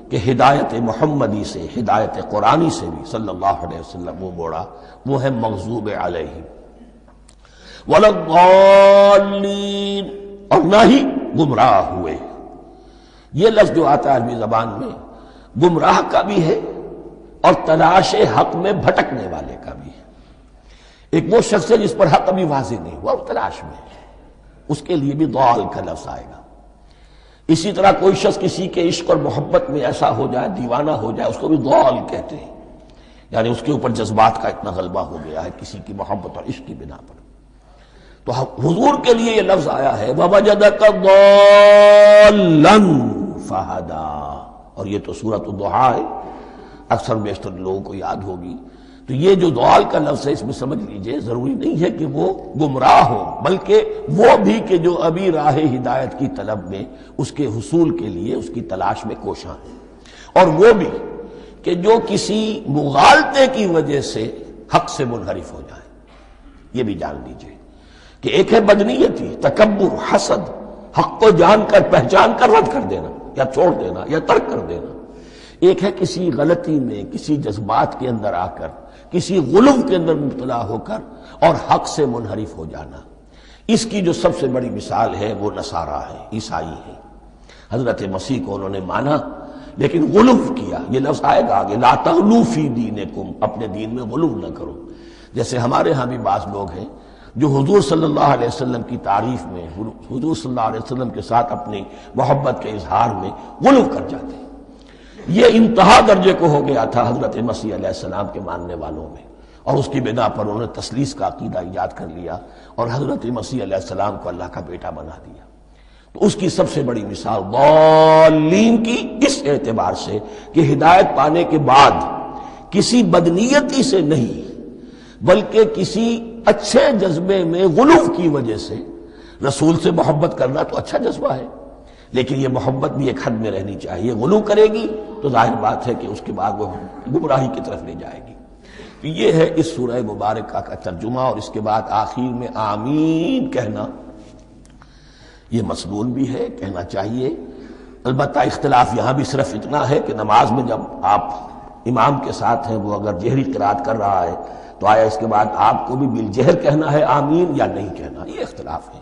کہ ہدایت محمدی سے، ہدایت قرآنی سے بھی صلی اللہ علیہ وسلم منہ موڑا، وہ ہے مغضوب علیہم ولا الضالین، اور نہ ہی گمراہ ہوئے۔ یہ لفظ جو آتا ہے عربی زبان میں گمراہ کا بھی ہے اور تلاش حق میں بھٹکنے والے کا بھی ہے۔ ایک وہ شخص ہے جس پر حق ابھی واضح نہیں ہوا، وہ تلاش میں ہے، اس کے لیے بھی ضال کا لفظ آئے گا اسی طرح کوئی شخص کسی کے عشق اور محبت میں ایسا ہو جائے، دیوانہ ہو جائے، اس کو بھی ضال کہتے ہیں، یعنی اس کے اوپر جذبات کا اتنا غلبہ ہو گیا ہے کسی کی محبت اور عشق کی بنا پر۔ تو حضور کے لیے یہ لفظ آیا ہے وَوَجَدَكَ ضَالًّا فَهَدَىٰ، اور یہ تو سورۃ الضحیٰ ہے، اکثر بیشتر لوگوں کو یاد ہوگی۔ تو یہ جو ضال کا لفظ ہے، اس میں سمجھ لیجئے ضروری نہیں ہے کہ وہ گمراہ ہو، بلکہ وہ بھی کہ جو ابھی راہ ہدایت کی طلب میں، اس کے حصول کے لیے اس کی تلاش میں کوشاں ہیں، اور وہ بھی کہ جو کسی مغالطے کی وجہ سے حق سے منحرف ہو جائے۔ یہ بھی جان لیجئے کہ ایک ہے بدنیتی، تکبر، حسد، حق کو جان کر پہچان کر رد کر دینا یا چھوڑ دینا یا ترک کر دینا، ایک ہے کسی غلطی میں، کسی جذبات کے اندر آ کر، کسی غلو کے اندر مبتلا ہو کر اور حق سے منحرف ہو جانا۔ اس کی جو سب سے بڑی مثال ہے وہ نصارہ ہے، عیسائی ہے۔ حضرت مسیح کو انہوں نے مانا لیکن غلو کیا، یہ لفظ آئے گا آگے، لا تغلو فی دینکم، اپنے دین میں غلو نہ کرو۔ جیسے ہمارے ہاں بھی بعض لوگ ہیں جو حضور صلی اللہ علیہ وسلم کی تعریف میں، حضور صلی اللہ علیہ وسلم کے ساتھ اپنی محبت کے اظہار میں غلو کر جاتے ہیں۔ یہ انتہا درجے کو ہو گیا تھا حضرت مسیح علیہ السلام کے ماننے والوں میں، اور اس کی بنا پر انہوں نے تثلیث کا عقیدہ ایجاد کر لیا اور حضرت مسیح علیہ السلام کو اللہ کا بیٹا بنا دیا۔ تو اس کی سب سے بڑی مثال ضالین کی اس اعتبار سے کہ ہدایت پانے کے بعد کسی بدنیتی سے نہیں بلکہ کسی اچھے جذبے میں غلو کی وجہ سے رسول سے محبت کرنا تو اچھا جذبہ ہے، لیکن یہ محبت بھی ایک حد میں رہنی چاہیے۔ غلو کرے گی تو ظاہر بات ہے کہ اس کے بعد وہ گمراہی کی طرف لے جائے گی۔ تو یہ ہے اس سورہ مبارکہ کا ترجمہ، اور اس کے بعد آخر میں آمین کہنا یہ مسنون بھی ہے، کہنا چاہیے۔ البتہ اختلاف یہاں بھی صرف اتنا ہے کہ نماز میں جب آپ امام کے ساتھ ہیں، وہ اگر جہری قرات کر رہا ہے تو آیا اس کے بعد آپ کو بھی بالجہر کہنا ہے آمین یا نہیں کہنا، یہ اختلاف ہے،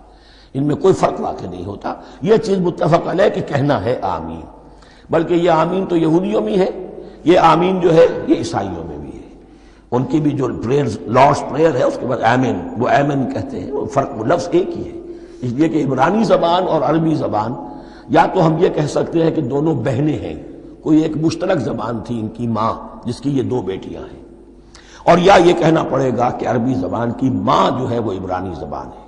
ان میں کوئی فرق واقع نہیں ہوتا۔ یہ چیز متفق علیہ کہ کہنا ہے آمین، بلکہ یہ آمین تو یہودیوں میں ہے، یہ آمین جو ہے یہ عیسائیوں میں بھی ہے۔ ان کی بھی جو پریئر، لارڈس پریئر ہے، اس کے بعد آمین، وہ آمین کہتے ہیں، وہ فرق، وہ لفظ ایک ہی ہے، اس لیے کہ عبرانی زبان اور عربی زبان، یا تو ہم یہ کہہ سکتے ہیں کہ دونوں بہنیں ہیں، کوئی ایک مشترک زبان تھی ان کی ماں جس کی یہ دو بیٹیاں ہیں، اور یا یہ کہنا پڑے گا کہ عربی زبان کی ماں جو ہے وہ عبرانی زبان ہے۔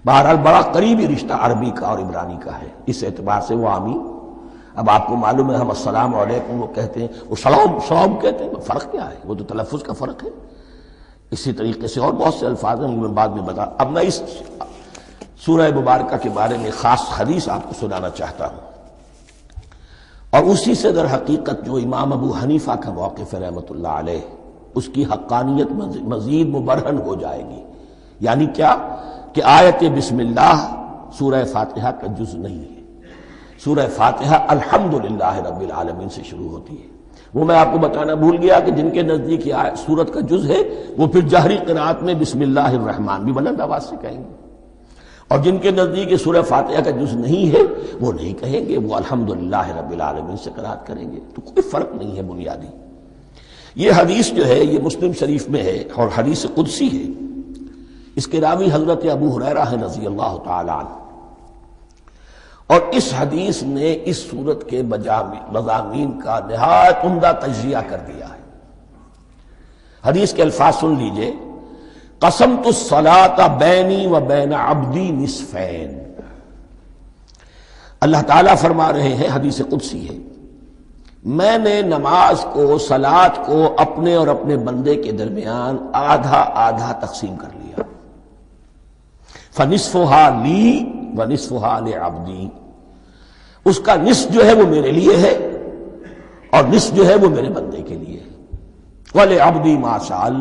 بہرحال بڑا قریبی رشتہ عربی کا اور عبرانی کا ہے، اس اعتبار سے وہ آمین۔ اب آپ کو معلوم ہے ہم السلام علیکم وہ کہتے ہیں، وہ سلام کہتے ہیں، فرق کیا ہے؟ وہ تو تلفظ کا فرق ہے۔ اسی طریقے سے اور بہت سے الفاظ ہیں، میں بعد میں بتا۔ اب میں اس سورہ مبارکہ کے بارے میں خاص حدیث آپ کو سنانا چاہتا ہوں، اور اسی سے در حقیقت جو امام ابو حنیفہ کا موقف ہے رحمۃ اللہ علیہ، اس کی حقانیت مزید مبرہن ہو جائے گی۔ یعنی کیا کہ آیت بسم اللہ سورہ فاتحہ کا جز نہیں ہے، سورہ فاتحہ الحمدللہ رب العالمین سے شروع ہوتی ہے۔ وہ میں آپ کو بتانا بھول گیا کہ جن کے نزدیک یہ سورت کا جز ہے وہ پھر جہری قرات میں بسم اللہ الرحمن بھی بلند آواز سے کہیں گے، اور جن کے نزدیک یہ سورہ فاتحہ کا جز نہیں ہے وہ نہیں کہیں گے، وہ الحمدللہ رب العالمین سے قرات کریں گے۔ تو کوئی فرق نہیں ہے بنیادی۔ یہ حدیث جو ہے یہ مسلم شریف میں ہے اور حدیث قدسی ہے، اس کے راوی حضرت ابو ہریرہ ہے رضی اللہ تعالی عنہ، اور اس حدیث نے اس سورت کے مضامین کا نہایت عمدہ تجزیہ کر دیا ہے۔ حدیث کے الفاظ سن لیجئے، قسمت الصلاۃ بینی و بین عبدی نصفین۔ اللہ تعالیٰ فرما رہے ہیں، حدیث قدسی ہے، میں نے نماز کو، صلاۃ کو اپنے اور اپنے بندے کے درمیان آدھا آدھا تقسیم کر لیا، فنصفها لی ونصفها لعبدی، اس کا نصف جو ہے وہ میرے لیے ہے اور نصف جو ہے وہ میرے بندے کے لیے ہے، وَلِعَبْدِي مَا سَأَلَ،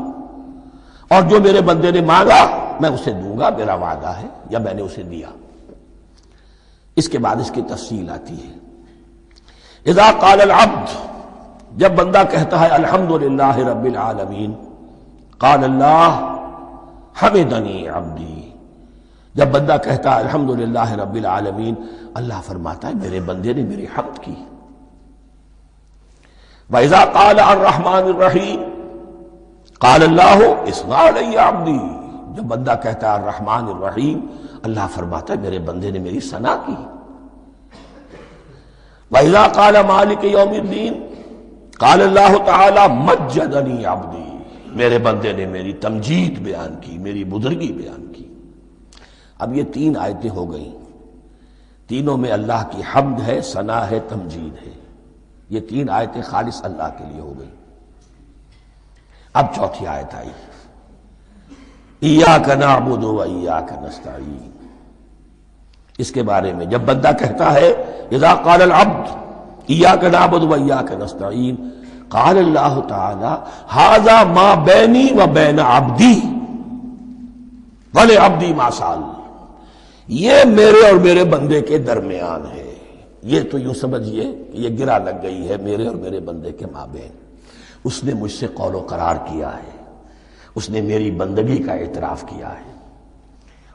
اور جو میرے بندے نے مانگا میں اسے دوں گا، میرا وعدہ ہے یا میں نے اسے دیا۔ اس کے بعد اس کی تفصیل آتی ہے، اذا قال العبد، جب بندہ کہتا ہے الحمدللہ رب العالمین، قال اللہ حمدنی عبدی، جب بندہ کہتا ہے الحمدللہ رب العالمین، اللہ فرماتا ہے میرے بندے نے میری حمد کی۔ وَإِذَا قَالَ الرَّحْمَنِ الرَّحِيمِ قَالَ اللَّهُ اثْنَى عَلَيَّ عَبْدِي، جب بندہ کہتا ہے الرحمن الرحیم، اللہ فرماتا ہے میرے بندے نے میری ثنا کی۔ وَإِذَا قَالَ مَالِكِ يَوْمِ الدِّينِ قَالَ اللَّهُ تَعَالَى مَجَّدَنِي عَبْدِي، میرے بندے نے میری تمجید بیان کی، میری بزرگی بیان کی۔ اب یہ تین آیتیں ہو گئیں، تینوں میں اللہ کی حمد ہے، ثنا ہے، تمجید ہے۔ یہ تین آیتیں خالص اللہ کے لیے ہو گئیں۔ اب چوتھی آیت آئی، ایاک نعبد و ایاک نستعین۔ اس کے بارے میں جب بندہ کہتا ہے اذا قال العبد ایاک نعبد و ایاک نستعین، قال اللہ تعالی ھذا ما بینی و بین عبدی ولعبدی ما سأل، یہ میرے اور میرے بندے کے درمیان ہے۔ یہ تو یوں سمجھیے کہ یہ گرہ لگ گئی ہے میرے اور میرے بندے کے مابین۔ اس نے مجھ سے قول و قرار کیا ہے، اس نے میری بندگی کا اعتراف کیا ہے،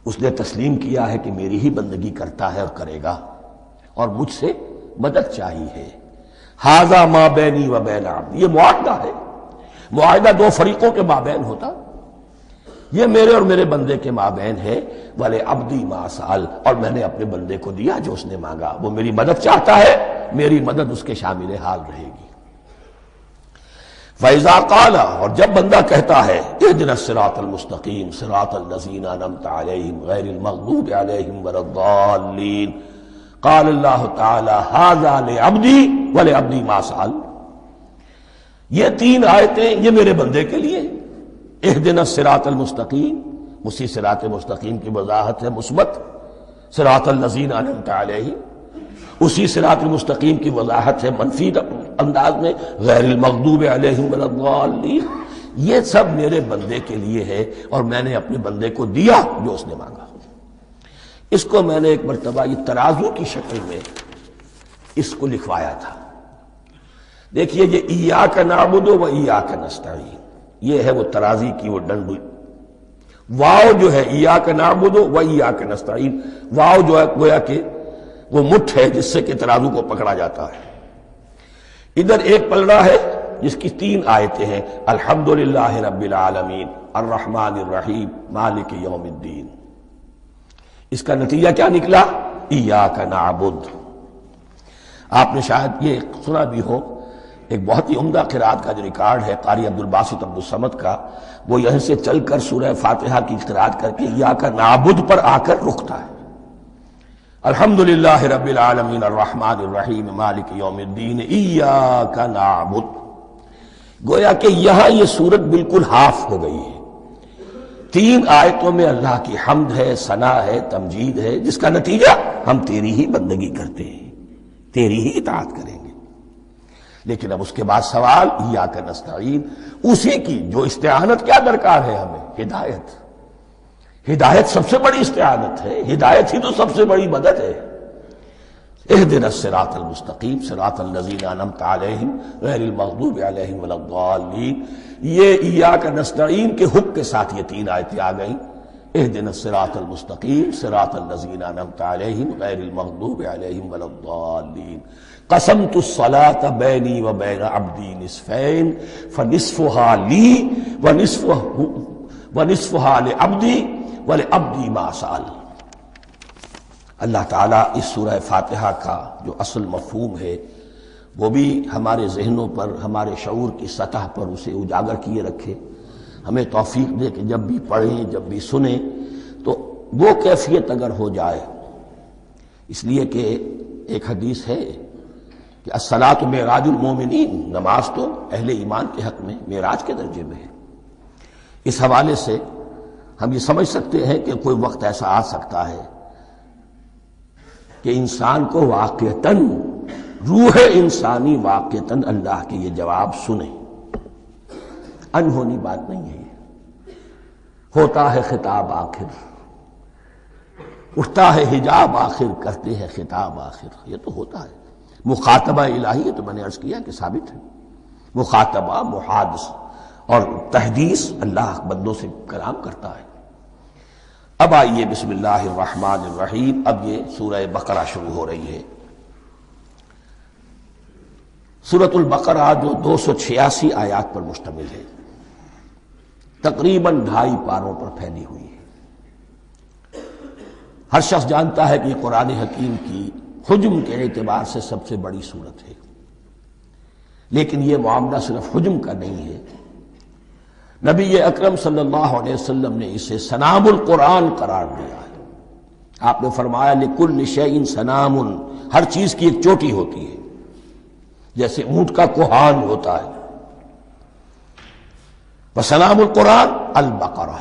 اس نے تسلیم کیا ہے کہ میری ہی بندگی کرتا ہے اور کرے گا، اور مجھ سے مدد چاہیے ہے۔ ھذا ما بینی و بین عبدی، یہ معاہدہ ہے۔ معاہدہ دو فریقوں کے مابین ہوتا، یہ میرے اور میرے بندے کے مابین ہے۔ وَلِعَبْدِي مَا سَأَلَ، اور میں نے اپنے بندے کو دیا جو اس نے مانگا۔ وہ میری مدد چاہتا ہے، میری مدد اس کے شامل حال رہے گی۔ فَإِذَا قَالَ، اور جب بندہ کہتا ہے اهْدِنَا الصِّرَاطَ الْمُسْتَقِيمَ صِرَاطَ الَّذِينَ أَنْعَمْتَ عَلَيْهِمْ غَيْرِ الْمَغْضُوبِ عَلَيْهِمْ وَلَا الضَّالِّينَ، قَالَ اللَّهُ تَعَالَى هَذَا لِعَبْدِي وَلِعَبْدِي مَا سَأَلَ۔ یہ تین آیتیں یہ میرے بندے کے لیے، اهْدِنَا الصِّرَاطَ الْمُسْتَقِيمَ، اسی صراط مستقیم کی وضاحت ہے مثبت، صراط الذین انعمت علیہم، اسی صراط المستقیم کی وضاحت ہے منفی انداز میں، غیر المغضوب علیہم ولا الضالین۔ یہ سب میرے بندے کے لیے ہے، اور میں نے اپنے بندے کو دیا جو اس نے مانگا۔ اس کو میں نے ایک مرتبہ یہ ترازو کی شکل میں اس کو لکھوایا تھا۔ دیکھیے یہ ایاک نعبد و ایاک نستعین، یہ ہے وہ ترازی کی وہ ڈنڈ، واو جو ہے ایاک نعبد و ایاک نستعین، واو جو ہے گویا کہ وہ مٹھ ہے جس سے کہ ترازو کو پکڑا جاتا ہے۔ ادھر ایک پلڑا ہے جس کی تین آیتیں ہیں، الحمدللہ رب العالمین الرحمن الرحیم مالک یوم الدین۔ اس کا نتیجہ کیا نکلا؟ ایاک نعبد۔ آپ نے شاید یہ سنا بھی ہو، ایک بہت ہی عمدہ قرات کا جو ریکارڈ ہے قاری عبدالباسط عبدالصمد کا، وہ یہیں سے چل کر سورہ فاتحہ کی قرات کر کے ایاک نعبد پر آ کر رکتا ہے۔ الحمدللہ رب العالمین الرحمن الرحیم مالک یوم الدین ایاک نعبد۔ گویا کہ یہاں یہ صورت بالکل ہاف ہو گئی ہے۔ تین آیتوں میں اللہ کی حمد ہے، ثنا ہے، تمجید ہے، جس کا نتیجہ ہم تیری ہی بندگی کرتے ہیں، تیری ہی اطاعت کریں گے۔ لیکن اب اس کے بعد سوال ایاک نستعین، اسی کی جو استعانت کیا درکار ہے ہمیں؟ ہدایت۔ ہدایت سب سے بڑی استعانت ہے، ہدایت ہی تو سب سے بڑی مدد ہے۔ اهدنا الصراط المستقیم صراط الذین انعمت علیہم غیر المغضوب علیہم ولا الضالین۔ یہ ایاک نستعین کے حکم کے ساتھ یہ تین آیتیں آ گئیں، اهدنا الصراط المستقیم صراط الذین انعمت علیہم غیر المغضوب علیہم ولا الضالین۔ قسمت الصلاة بینی و بین عبدی نصفین فنصفها لی ونصفها لعبدی ولعبدی ما سأل۔ اللہ تعالیٰ اس سورہ فاتحہ کا جو اصل مفہوم ہے وہ بھی ہمارے ذہنوں پر، ہمارے شعور کی سطح پر اسے اجاگر کیے رکھے، ہمیں توفیق دے کہ جب بھی پڑھیں، جب بھی سنیں تو وہ کیفیت اگر ہو جائے۔ اس لیے کہ ایک حدیث ہے کہ الصلاۃ معراج المومنین، نماز تو اہل ایمان کے حق میں معراج کے درجے میں ہے۔ اس حوالے سے ہم یہ سمجھ سکتے ہیں کہ کوئی وقت ایسا آ سکتا ہے کہ انسان کو واقعتاً، روح انسانی واقعتاً اللہ کے یہ جواب سنے۔ انہونی بات نہیں ہے یہ، ہوتا ہے خطاب آخر، اٹھتا ہے حجاب آخر، کرتے ہیں خطاب آخر، یہ تو ہوتا ہے۔ مخاطبہ الہی تو میں نے عرض کیا کہ ثابت ہے، مخاطبہ، محادث اور تحدیث اللہ بندوں سے کلام کرتا ہے۔ اب آئیے بسم اللہ الرحمن الرحیم، اب یہ سورہ بقرہ شروع ہو رہی ہے۔ سورۃ البقرہ جو 286 آیات پر مشتمل ہے، تقریباً 2.5 پاروں پر پھیلی ہوئی ہے۔ ہر شخص جانتا ہے کہ یہ قرآن حکیم کی حجم کے اعتبار سے سب سے بڑی سورت ہے، لیکن یہ معاملہ صرف حجم کا نہیں ہے۔ نبی اکرم صلی اللہ علیہ وسلم نے اسے سنام القرآن قرار دیا ہے۔ آپ نے فرمایا لکل شیء سنام، ہر چیز کی ایک چوٹی ہوتی ہے، جیسے اونٹ کا کوہان ہوتا ہے۔ وسلام القرآن البقرہ،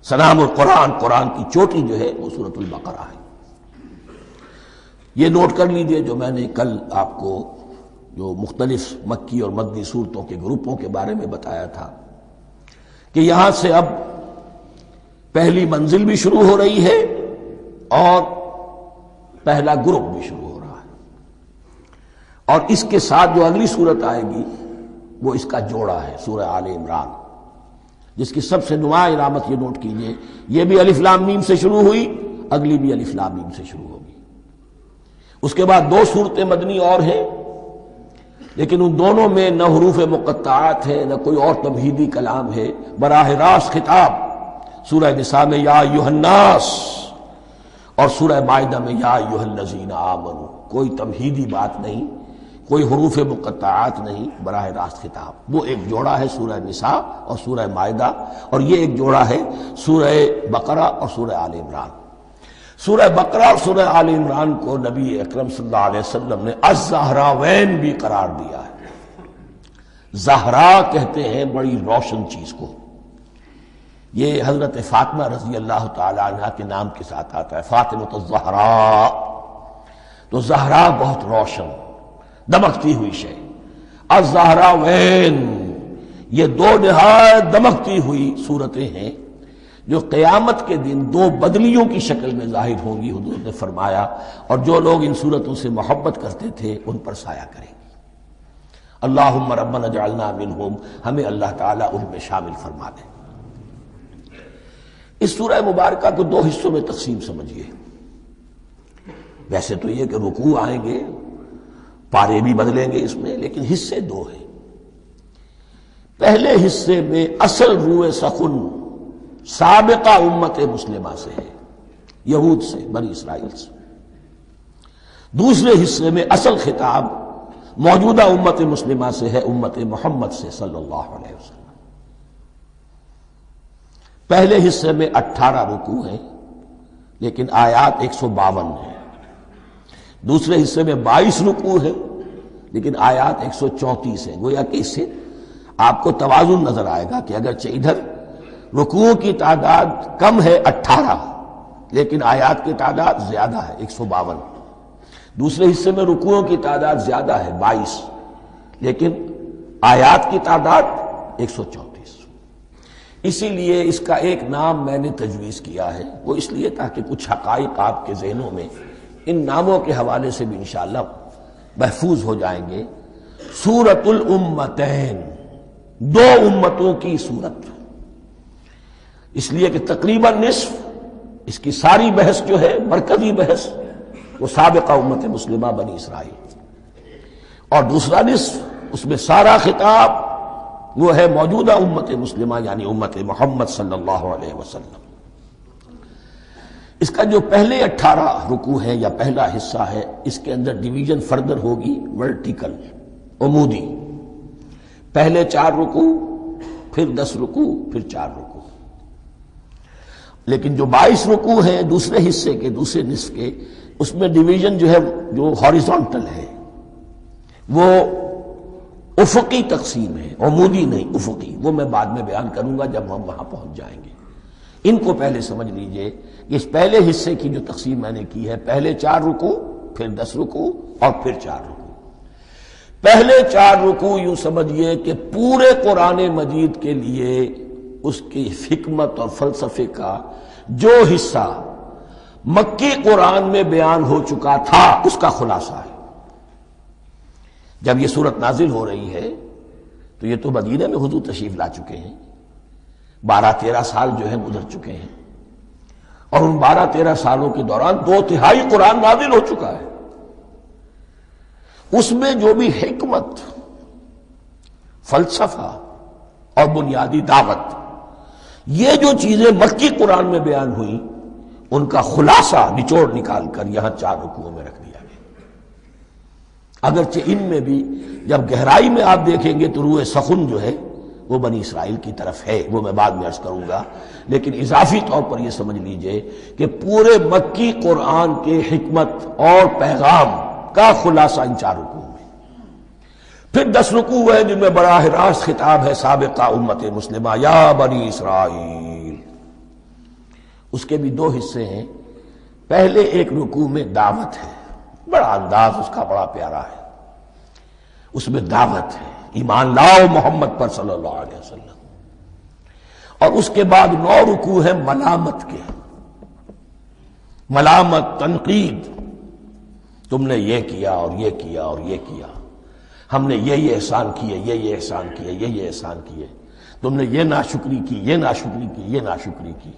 سلام القرآن، قرآن کی چوٹی جو ہے وہ سورۃ البقرہ ہے۔ یہ نوٹ کر لیجئے جو میں نے کل آپ کو جو مختلف مکی اور مدنی صورتوں کے گروپوں کے بارے میں بتایا تھا کہ یہاں سے اب پہلی منزل بھی شروع ہو رہی ہے اور پہلا گروپ بھی شروع ہو رہا ہے، اور اس کے ساتھ جو اگلی صورت آئے گی وہ اس کا جوڑا ہے، سورہ آل عمران، جس کی سب سے نمایاں علامت یہ نوٹ کیجئے، یہ بھی الف لام میم سے شروع ہوئی، اگلی بھی الف لام میم سے شروع ہوگی۔ اس کے بعد دو صورتیں مدنی اور ہیں، لیکن ان دونوں میں نہ حروف مقطعات ہے نہ کوئی اور تمہیدی کلام ہے، براہ راست خطاب سورہ نساء میں یا ایھا الناس اور سورہ مائدہ میں یا ایھا الذین آمنوا، کوئی تمہیدی بات نہیں، کوئی حروف مقطعات نہیں، براہ راست خطاب۔ وہ ایک جوڑا ہے سورہ نساء اور سورہ مائدہ، اور یہ ایک جوڑا ہے سورہ بقرہ اور سورہ آل عمران۔ سورہ بقرہ اور سورہ آل عمران کو نبی اکرم صلی اللہ علیہ وسلم نے الزہراوین بھی قرار دیا ہے۔ زہرا کہتے ہیں بڑی روشن چیز کو، یہ حضرت فاطمہ رضی اللہ تعالی عنہا کے نام کے ساتھ آتا ہے، فاطمۃ الزہراء، تو زہرا بہت روشن دمکتی ہوئی شے۔ الزہراوین، یہ دو نہایت دمکتی ہوئی صورتیں ہیں جو قیامت کے دن دو بدلیوں کی شکل میں ظاہر ہوں گی، حضور نے فرمایا، اور جو لوگ ان صورتوں سے محبت کرتے تھے ان پر سایہ کریں گی۔ اللہم ربنا اجعلنا منہم، ہمیں اللہ تعالیٰ ان میں شامل فرما دے۔ اس سورہ مبارکہ کو دو حصوں میں تقسیم سمجھیے۔ ویسے تو یہ کہ رکوع آئیں گے، پارے بھی بدلیں گے اس میں، لیکن حصے دو ہیں۔ پہلے حصے میں اصل روح سخن سابقہ امت مسلمہ سے ہے، یہود سے، بنی اسرائیل سے۔ دوسرے حصے میں اصل خطاب موجودہ امت مسلمہ سے ہے، امت محمد سے صلی اللہ علیہ وسلم۔ پہلے حصے میں 18 رکوع ہیں لیکن آیات 152 ہیں، دوسرے حصے میں 22 رکوع ہیں لیکن آیات 134 ہیں۔ گویا کہ اس سے آپ کو توازن نظر آئے گا کہ اگرچہ ادھر رکوعوں کی تعداد کم ہے 18 لیکن آیات کی تعداد زیادہ ہے 152، دوسرے حصے میں رکوعوں کی تعداد زیادہ ہے 22 لیکن آیات کی تعداد 134۔ اسی لیے اس کا ایک نام میں نے تجویز کیا ہے، وہ اس لیے تاکہ کچھ حقائق آپ کے ذہنوں میں ان ناموں کے حوالے سے بھی انشاءاللہ محفوظ ہو جائیں گے۔ سورۃ الامتین، دو امتوں کی سورت، اس لیے کہ تقریباً نصف اس کی ساری بحث جو ہے، مرکزی بحث، وہ سابقہ امت مسلمہ بنی اسرائیل، اور دوسرا نصف اس میں سارا خطاب وہ ہے موجودہ امت مسلمہ یعنی امت محمد صلی اللہ علیہ وسلم۔ اس کا جو پہلے 18 رکوع ہے یا پہلا حصہ ہے، اس کے اندر ڈویژن فردر ہوگی ورٹیکل، عمودی، پہلے 4 رکوع، پھر 10 رکوع، پھر 4 رکوع۔ لیکن جو 22 رکوع ہیں دوسرے حصے کے، دوسرے نصف کے، اس میں ڈویژن جو ہے جو ہاریزونٹل ہے، وہ افقی تقسیم ہے، عمودی نہیں، افقی، وہ میں بعد میں بیان کروں گا جب ہم وہاں پہنچ جائیں گے۔ ان کو پہلے سمجھ لیجئے، اس پہلے حصے کی جو تقسیم میں نے کی ہے، پہلے 4 رکوع، پھر 10 رکوع اور پھر 4 رکوع۔ پہلے 4 رکوع یوں سمجھیے کہ پورے قرآن مجید کے لیے اس کی حکمت اور فلسفے کا جو حصہ مکی قرآن میں بیان ہو چکا تھا اس کا خلاصہ ہے۔ جب یہ صورت نازل ہو رہی ہے تو یہ تو مدینہ میں حضور تشریف لا چکے ہیں، 12-13 سال جو ہے گزر چکے ہیں، اور ان 12-13 سالوں کے دوران 2/3 قرآن نازل ہو چکا ہے۔ اس میں جو بھی حکمت، فلسفہ اور بنیادی دعوت، یہ جو چیزیں مکی قرآن میں بیان ہوئی، ان کا خلاصہ نچوڑ نکال کر یہاں 4 رکوعوں میں رکھ دیا گیا۔ اگرچہ ان میں بھی جب گہرائی میں آپ دیکھیں گے تو روح سخن جو ہے وہ بنی اسرائیل کی طرف ہے، وہ میں بعد میں عرض کروں گا، لیکن اضافی طور پر یہ سمجھ لیجئے کہ پورے مکی قرآن کے حکمت اور پیغام کا خلاصہ ان 4 رکوعوں میں۔ پھر 10 رکوع ہیں جن میں براہ راست خطاب ہے سابقہ امت مسلمہ، یا بنی اسرائیل۔ اس کے بھی 2 حصے ہیں۔ پہلے ایک رکوع میں دعوت ہے، بڑا انداز اس کا بڑا پیارا ہے، اس میں دعوت ہے، ایمان لاؤ محمد پر صلی اللہ علیہ وسلم۔ اور اس کے بعد 9 رکوع ہیں ملامت کے، ملامت، تنقید، تم نے یہ کیا اور یہ کیا اور یہ کیا، ہم نے یہ احسان کیے، یہ احسان کیے، یہ احسان کیے، تم نے یہ ناشکری کی، یہ ناشکری کی، یہ ناشکری کی۔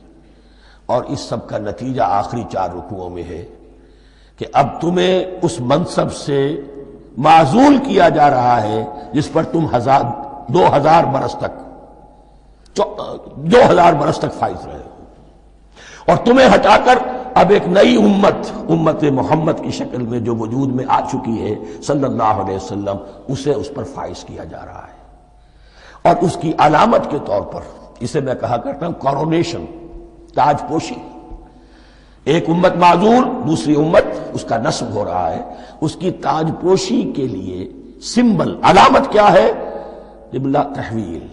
اور اس سب کا نتیجہ آخری 4 رکوعوں میں ہے کہ اب تمہیں اس منصب سے معزول کیا جا رہا ہے جس پر تم 2000 برس تک 2000 برس تک فائز رہے ہو، اور تمہیں ہٹا کر اب ایک نئی امت محمد کی شکل میں جو وجود میں آ چکی ہے صلی اللہ علیہ وسلم، اسے اس پر فائز کیا جا رہا ہے۔ اور اس کی علامت کے طور پر اسے میں کہا کرتا ہوں کورونیشن، تاج پوشی۔ ایک امت معزول، دوسری امت اس کا نصب ہو رہا ہے، اس کی تاج پوشی کے لیے سمبل، علامت کیا ہے؟ قبلہ تحویل۔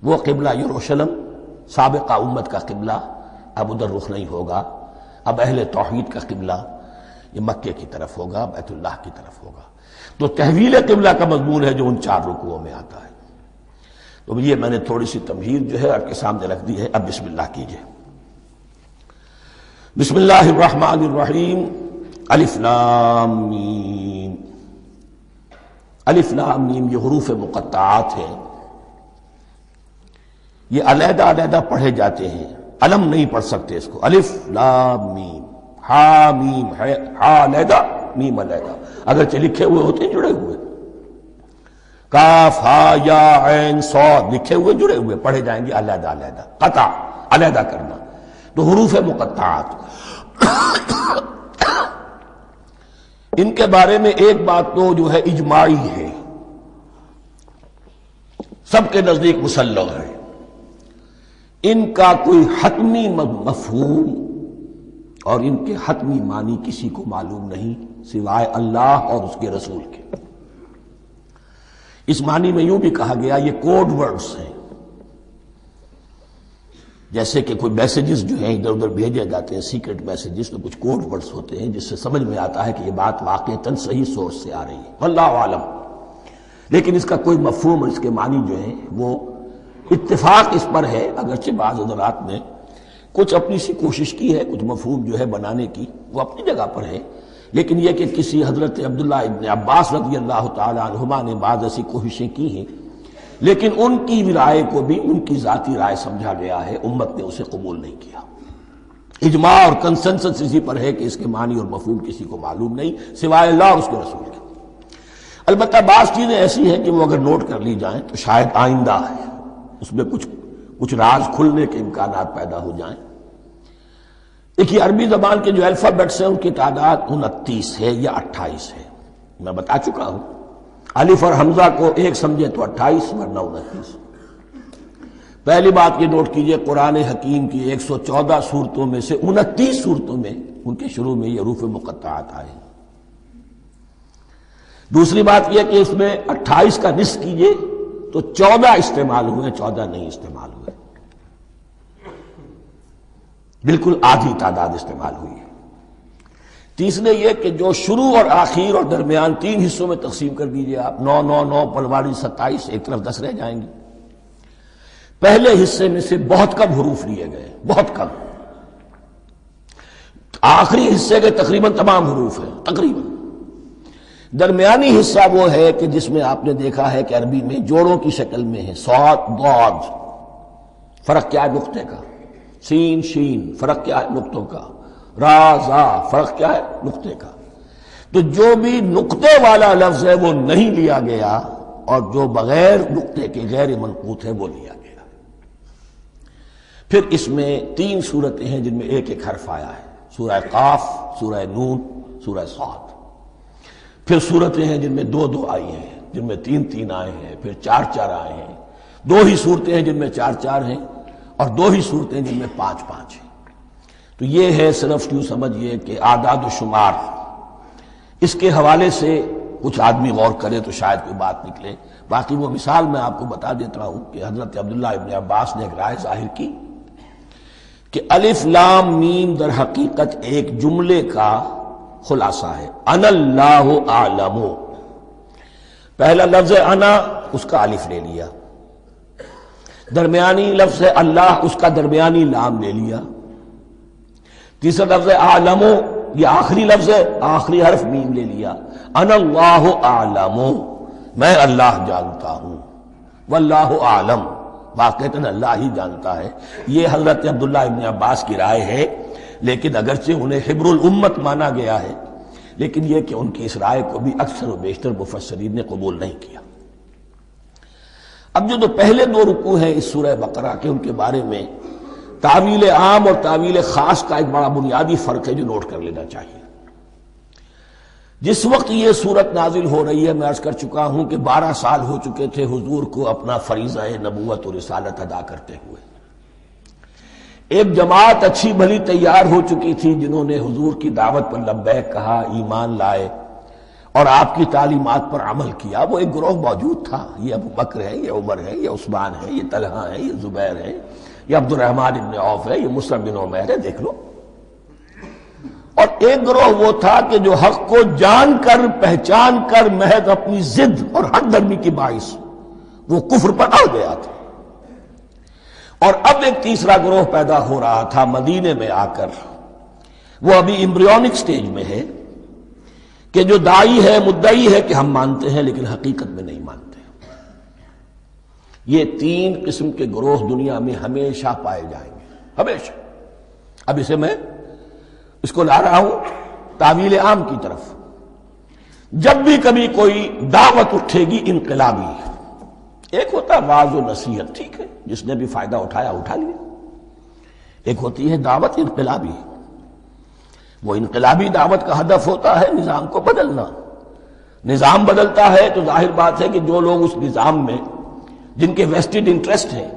وہ قبلہ یروشلم سابقہ امت کا قبلہ اب ادھر رخ نہیں ہوگا، اب اہل توحید کا قبلہ یہ مکے کی طرف ہوگا، بیت اللہ کی طرف ہوگا۔ تو تحویل قبلہ کا مضمون ہے جو ان 4 رکوعوں میں آتا ہے۔ تو یہ میں نے تھوڑی سی تمہید جو ہے آپ کے سامنے رکھ دی ہے۔ اب بسم اللہ کیجئے۔ بسم اللہ الرحمن الرحیم۔ الف لام میم۔ الف لام میم یہ حروف مقطعات ہیں، یہ علیحدہ علیحدہ پڑھے جاتے ہیں، علم نہیں پڑھ سکتے اس کو۔ الف لام میم، ہا میم، ہا علیحدہ میم علیحدہ، اگرچہ لکھے ہوئے ہوتے ہیں جڑے ہوئے، کاف ہا یا عین صاد لکھے ہوئے جڑے ہوئے، پڑھے جائیں گے علیحدہ علیحدہ، قطع علیحدہ کرنا۔ تو حروف مقطعات ان کے بارے میں ایک بات تو جو ہے اجماعی ہے، سب کے نزدیک مسلم ہے، ان کا کوئی حتمی مفہوم اور ان کے حتمی معنی کسی کو معلوم نہیں سوائے اللہ اور اس کے رسول کے۔ اس معنی میں یوں بھی کہا گیا یہ کوڈ ورڈز ہیں، جیسے کہ کوئی میسیجز جو ہیں ادھر ادھر بھیجے جاتے ہیں، سیکرٹ میسیجز، تو کچھ کوڈ ورڈز ہوتے ہیں جس سے سمجھ میں آتا ہے کہ یہ بات واقعتاً صحیح سورس سے آ رہی ہے، واللہ عالم۔ لیکن اس کا کوئی مفہوم اور اس کے معنی جو ہیں وہ اتفاق اس پر ہے، اگرچہ بعض حضرات نے کچھ اپنی سی کوشش کی ہے، کچھ مفہوم جو ہے بنانے کی، وہ اپنی جگہ پر ہے، لیکن یہ کہ کسی حضرت عبداللہ ابن عباس رضی اللہ تعالی عنہما نے بعض ایسی کوششیں کی ہیں، لیکن ان کی رائے کو بھی ان کی ذاتی رائے سمجھا گیا ہے، امت نے اسے قبول نہیں کیا۔ اجماع اور کنسنسس اسی پر ہے کہ اس کے معنی اور مفہوم کسی کو معلوم نہیں سوائے اللہ اور اس کے رسول کے۔ البتہ بعض چیزیں ایسی ہیں کہ وہ اگر نوٹ کر لی جائیں تو شاید آئندہ ہے اس میں کچھ راز کھلنے کے امکانات پیدا ہو جائیں۔ دیکھیے عربی زبان کے جو الفابیٹس ہیں ان کی تعداد 29 ہے یا 28 ہے، میں بتا چکا ہوں۔ الف اور حمزہ کو ایک سمجھے تو 28 ورنہ 29۔ پہلی بات یہ نوٹ کیجئے، قرآن حکیم کی 114 سورتوں میں سے 29 سورتوں میں ان کے شروع میں یہ حروف مقطعات آئے۔ دوسری بات یہ کہ اس میں 28 کا نصف کیجئے تو 14 استعمال ہوئے، 14 نہیں استعمال ہوئے، بالکل آدھی تعداد استعمال ہوئی ہے۔ تیسرے یہ کہ جو شروع اور آخر اور درمیان 3 حصوں میں تقسیم کر دیجئے آپ، 9 9 9 پلواری 27، ایک طرف 10 رہ جائیں گے۔ پہلے حصے میں سے بہت کم حروف لیے گئے، بہت کم۔ آخری حصے کے تقریباً تمام حروف ہیں، تقریباً۔ درمیانی حصہ وہ ہے کہ جس میں آپ نے دیکھا ہے کہ عربی میں جوڑوں کی شکل میں ہے، صاد ضاد، فرق کیا ہے نقطے کا، سین شین، فرق کیا ہے نقطوں کا، را زا، فرق کیا ہے نقطے کا۔ تو جو بھی نقطے والا لفظ ہے وہ نہیں لیا گیا، اور جو بغیر نقطے کے غیر منقوط ہے وہ لیا گیا۔ پھر اس میں 3 صورتیں ہیں جن میں ایک ایک حرف آیا ہے، سورہ قاف، سورہ نون، سورہ صاد۔ پھر صورتیں ہیں جن میں 2 آئی ہیں، جن میں 3 آئے ہیں، پھر 4 آئے ہیں، 2 ہی صورتیں ہیں جن میں 4 ہیں، اور 2 ہی صورتیں جن میں 5 ہیں۔ تو یہ ہے صرف یوں سمجھیے کہ اعداد و شمار۔ اس کے حوالے سے کچھ آدمی غور کرے تو شاید کوئی بات نکلے۔ باقی وہ مثال میں آپ کو بتا دیتا ہوں کہ حضرت عبداللہ ابن عباس نے ایک رائے ظاہر کی کہ الف لام میم در حقیقت ایک جملے کا خلاصہ ہے۔ انا اللہ اعلم، پہلا لفظ انا، اس کا الف لے لیا، درمیانی لفظ اللہ، اس کا درمیانی لام لے لیا، تیسرا لفظ اعلم، یہ آخری لفظ ہے، آخری حرف میم لے لیا۔ انا اللہ اعلم، میں اللہ جانتا ہوں، واللہ اعلم، واقعتاً اللہ ہی جانتا ہے۔ یہ حضرت عبداللہ ابن عباس کی رائے ہے، لیکن اگرچہ انہیں حبر الامت مانا گیا ہے، لیکن یہ کہ ان کی اس رائے کو بھی اکثر و بیشتر مفسرین نے قبول نہیں کیا۔ اب جو پہلے 2 رکوع ہیں اس سورہ بقرہ کے، ان کے بارے میں تعویل عام اور تعویل خاص کا ایک بڑا بنیادی فرق ہے جو نوٹ کر لینا چاہیے۔ جس وقت یہ سورت نازل ہو رہی ہے، میں عرض کر چکا ہوں کہ 12 سال ہو چکے تھے حضور کو اپنا فریضہ نبوت و رسالت ادا کرتے ہوئے۔ ایک جماعت اچھی بھلی تیار ہو چکی تھی جنہوں نے حضور کی دعوت پر لبیک کہا، ایمان لائے اور آپ کی تعلیمات پر عمل کیا۔ وہ ایک گروہ موجود تھا، یہ ابو بکر ہے، یہ عمر ہے، یہ عثمان ہے، یہ طلحہ ہے، یہ زبیر ہے، یہ عبد الرحمن ابن عوف ہے، یہ مصعب بن عمیر ہے، دیکھ لو۔ اور ایک گروہ وہ تھا کہ جو حق کو جان کر پہچان کر محض اپنی ضد اور حق درمی کی باعث وہ کفر پر اڑ گیا تھا۔ اور اب ایک تیسرا گروہ پیدا ہو رہا تھا مدینے میں آ کر، وہ ابھی ایمبریونک سٹیج میں ہے، کہ جو داعی ہے، مدعی ہے کہ ہم مانتے ہیں لیکن حقیقت میں نہیں مانتے۔ یہ 3 قسم کے گروہ دنیا میں ہمیشہ پائے جائیں گے، ہمیشہ۔ اب اس کو لا رہا ہوں تعویل عام کی طرف۔ جب بھی کبھی کوئی دعوت اٹھے گی انقلابی، ایک ہوتا ہے واعظ و نصیحت، ٹھیک ہے، جس نے بھی فائدہ اٹھایا اٹھا لیا۔ ایک ہوتی ہے دعوت انقلابی، وہ انقلابی دعوت کا ہدف ہوتا ہے نظام کو بدلنا۔ نظام بدلتا ہے تو ظاہر بات ہے کہ جو لوگ اس نظام میں جن کے ویسٹڈ انٹرسٹ ہیں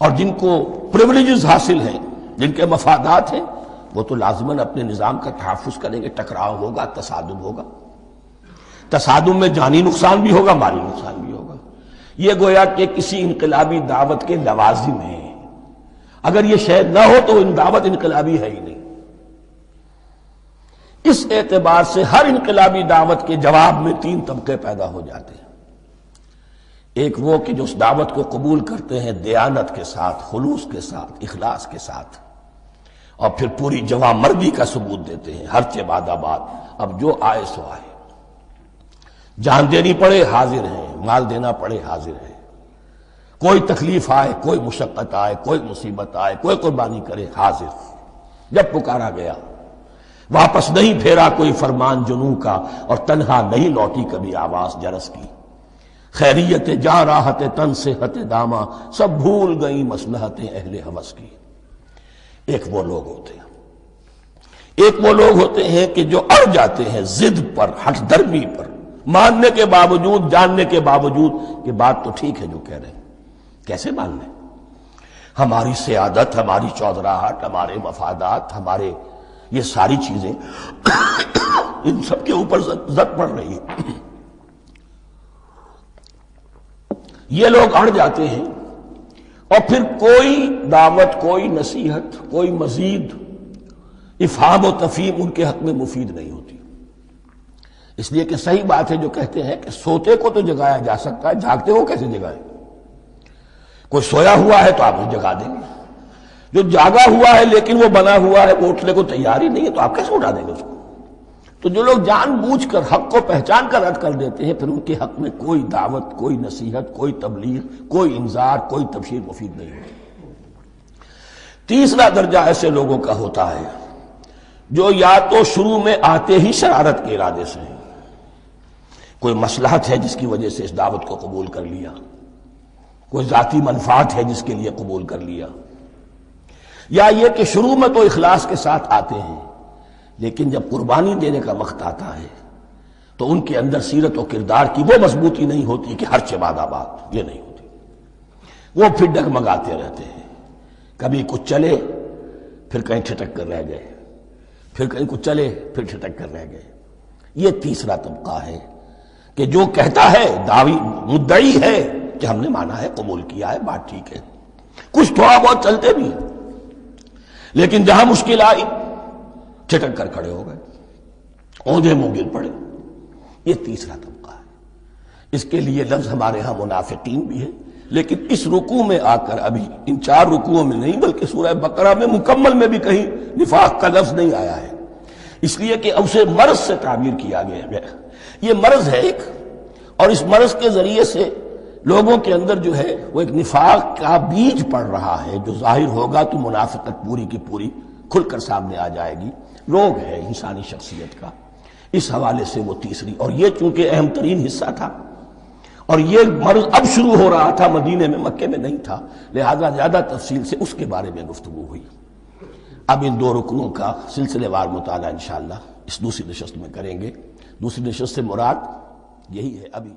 اور جن کو پریولیجز حاصل ہیں، جن کے مفادات ہیں، وہ تو لازماً اپنے نظام کا تحفظ کریں گے۔ ٹکراؤ ہوگا، تصادم ہوگا، تصادم میں جانی نقصان بھی ہوگا، مالی نقصان بھی ہوگا۔ یہ گویا کہ کسی انقلابی دعوت کے لوازم ہیں۔ اگر یہ شے نہ ہو تو دعوت انقلابی ہے ہی نہیں۔ اس اعتبار سے ہر انقلابی دعوت کے جواب میں 3 طبقے پیدا ہو جاتے ہیں۔ ایک وہ کہ جو اس دعوت کو قبول کرتے ہیں دیانت کے ساتھ، خلوص کے ساتھ، اخلاص کے ساتھ، اور پھر پوری جواں مردی کا ثبوت دیتے ہیں، ہر چہ بعد آباد، اب جو آئے سو آئے، جان دینی پڑے حاضر ہیں، مال دینا پڑے حاضر ہیں، کوئی تکلیف آئے، کوئی مشقت آئے، کوئی مصیبت آئے، کوئی قربانی کرے، حاضر۔ جب پکارا گیا، واپس نہیں پھیرا کوئی فرمان جنوں کا، اور تنہا نہیں لوٹی کبھی آواز جرس کی۔ خیریت جاں راحت تن صحت داما، سب بھول گئی مصلحتیں اہل ہوس کی۔ ایک وہ لوگ ہوتے ہیں، ایک وہ لوگ ہوتے ہیں کہ جو اڑ جاتے ہیں ضد پر، ہٹ درمی پر، ماننے کے باوجود، جاننے کے باوجود کہ بات تو ٹھیک ہے جو کہہ رہے ہیں، کیسے مان لیں؟ ہماری سیادت، ہماری چودراہٹ، ہمارے مفادات، ہمارے یہ ساری چیزیں ان سب کے اوپر زد پڑ رہی ہے۔ یہ لوگ اڑ جاتے ہیں، اور پھر کوئی دعوت، کوئی نصیحت، کوئی مزید افہام و تفہیم ان کے حق میں مفید نہیں ہوتی۔ اس لیے کہ صحیح بات ہے جو کہتے ہیں کہ سوتے کو تو جگایا جا سکتا ہے، جاگتے کو کیسے جگائیں؟ کوئی سویا ہوا ہے تو آپ اسے جگا دیں گے، جو جاگا ہوا ہے لیکن وہ بنا ہوا ہے، وہ اٹھنے کو تیار ہی نہیں ہے، تو آپ کیسے اٹھا دیں گے اس کو؟ تو جو لوگ جان بوجھ کر حق کو پہچان کر رد کر دیتے ہیں، پھر ان کے حق میں کوئی دعوت، کوئی نصیحت، کوئی تبلیغ، کوئی انذار، کوئی تبشیر مفید نہیں ہوتی۔ تیسرا درجہ ایسے لوگوں کا ہوتا ہے جو یا تو شروع میں آتے ہی شرارت کے ارادے سے ہیں، کوئی مصلحت ہے جس کی وجہ سے اس دعوت کو قبول کر لیا، کوئی ذاتی منفعت ہے جس کے لیے قبول کر لیا، یا یہ کہ شروع میں تو اخلاص کے ساتھ آتے ہیں لیکن جب قربانی دینے کا وقت آتا ہے تو ان کے اندر سیرت و کردار کی وہ مضبوطی نہیں ہوتی کہ ہر چباد آباد، یہ نہیں ہوتی، وہ پھر ڈگمگاتے رہتے ہیں، کبھی کچھ چلے پھر کہیں ٹھٹک کر رہ گئے، پھر کہیں کچھ چلے پھر ٹھٹک کر رہ گئے۔ یہ تیسرا طبقہ ہے کہ جو کہتا ہے، دعوی مدعی ہے کہ ہم نے مانا ہے، قبول کیا ہے، بات ٹھیک ہے، کچھ تھوڑا بہت چلتے بھی ہیں لیکن جہاں مشکل آئی ٹھٹک کر کھڑے ہو گئے، اونجے منہ گر پڑے۔ یہ تیسرا طبقہ ہے۔ اس کے لیے لفظ ہمارے ہاں منافقین بھی ہے، لیکن اس رکوع میں آ کر ابھی ان 4 رکوعوں میں نہیں بلکہ سورہ بقرہ میں مکمل میں بھی کہیں نفاق کا لفظ نہیں آیا ہے، اس لیے کہ اسے مرض سے تعبیر کیا گیا ہے۔ یہ مرض ہے ایک، اور اس مرض کے ذریعے سے لوگوں کے اندر جو ہے وہ ایک نفاق کا بیج پڑ رہا ہے، جو ظاہر ہوگا تو منافقت پوری کی پوری کھل کر سامنے آ جائے گی۔ روگ ہے انسانی شخصیت کا، اس حوالے سے وہ تیسری، اور یہ چونکہ اہم ترین حصہ تھا اور یہ مرض اب شروع ہو رہا تھا، مدینے میں، مکے میں نہیں تھا، لہذا زیادہ تفصیل سے اس کے بارے میں گفتگو ہوئی۔ اب ان 2 رکنوں کا سلسلے وار مطالعہ انشاءاللہ اس دوسری نشست میں کریں گے۔ دوسری نشست سے مراد یہی ہے ابھی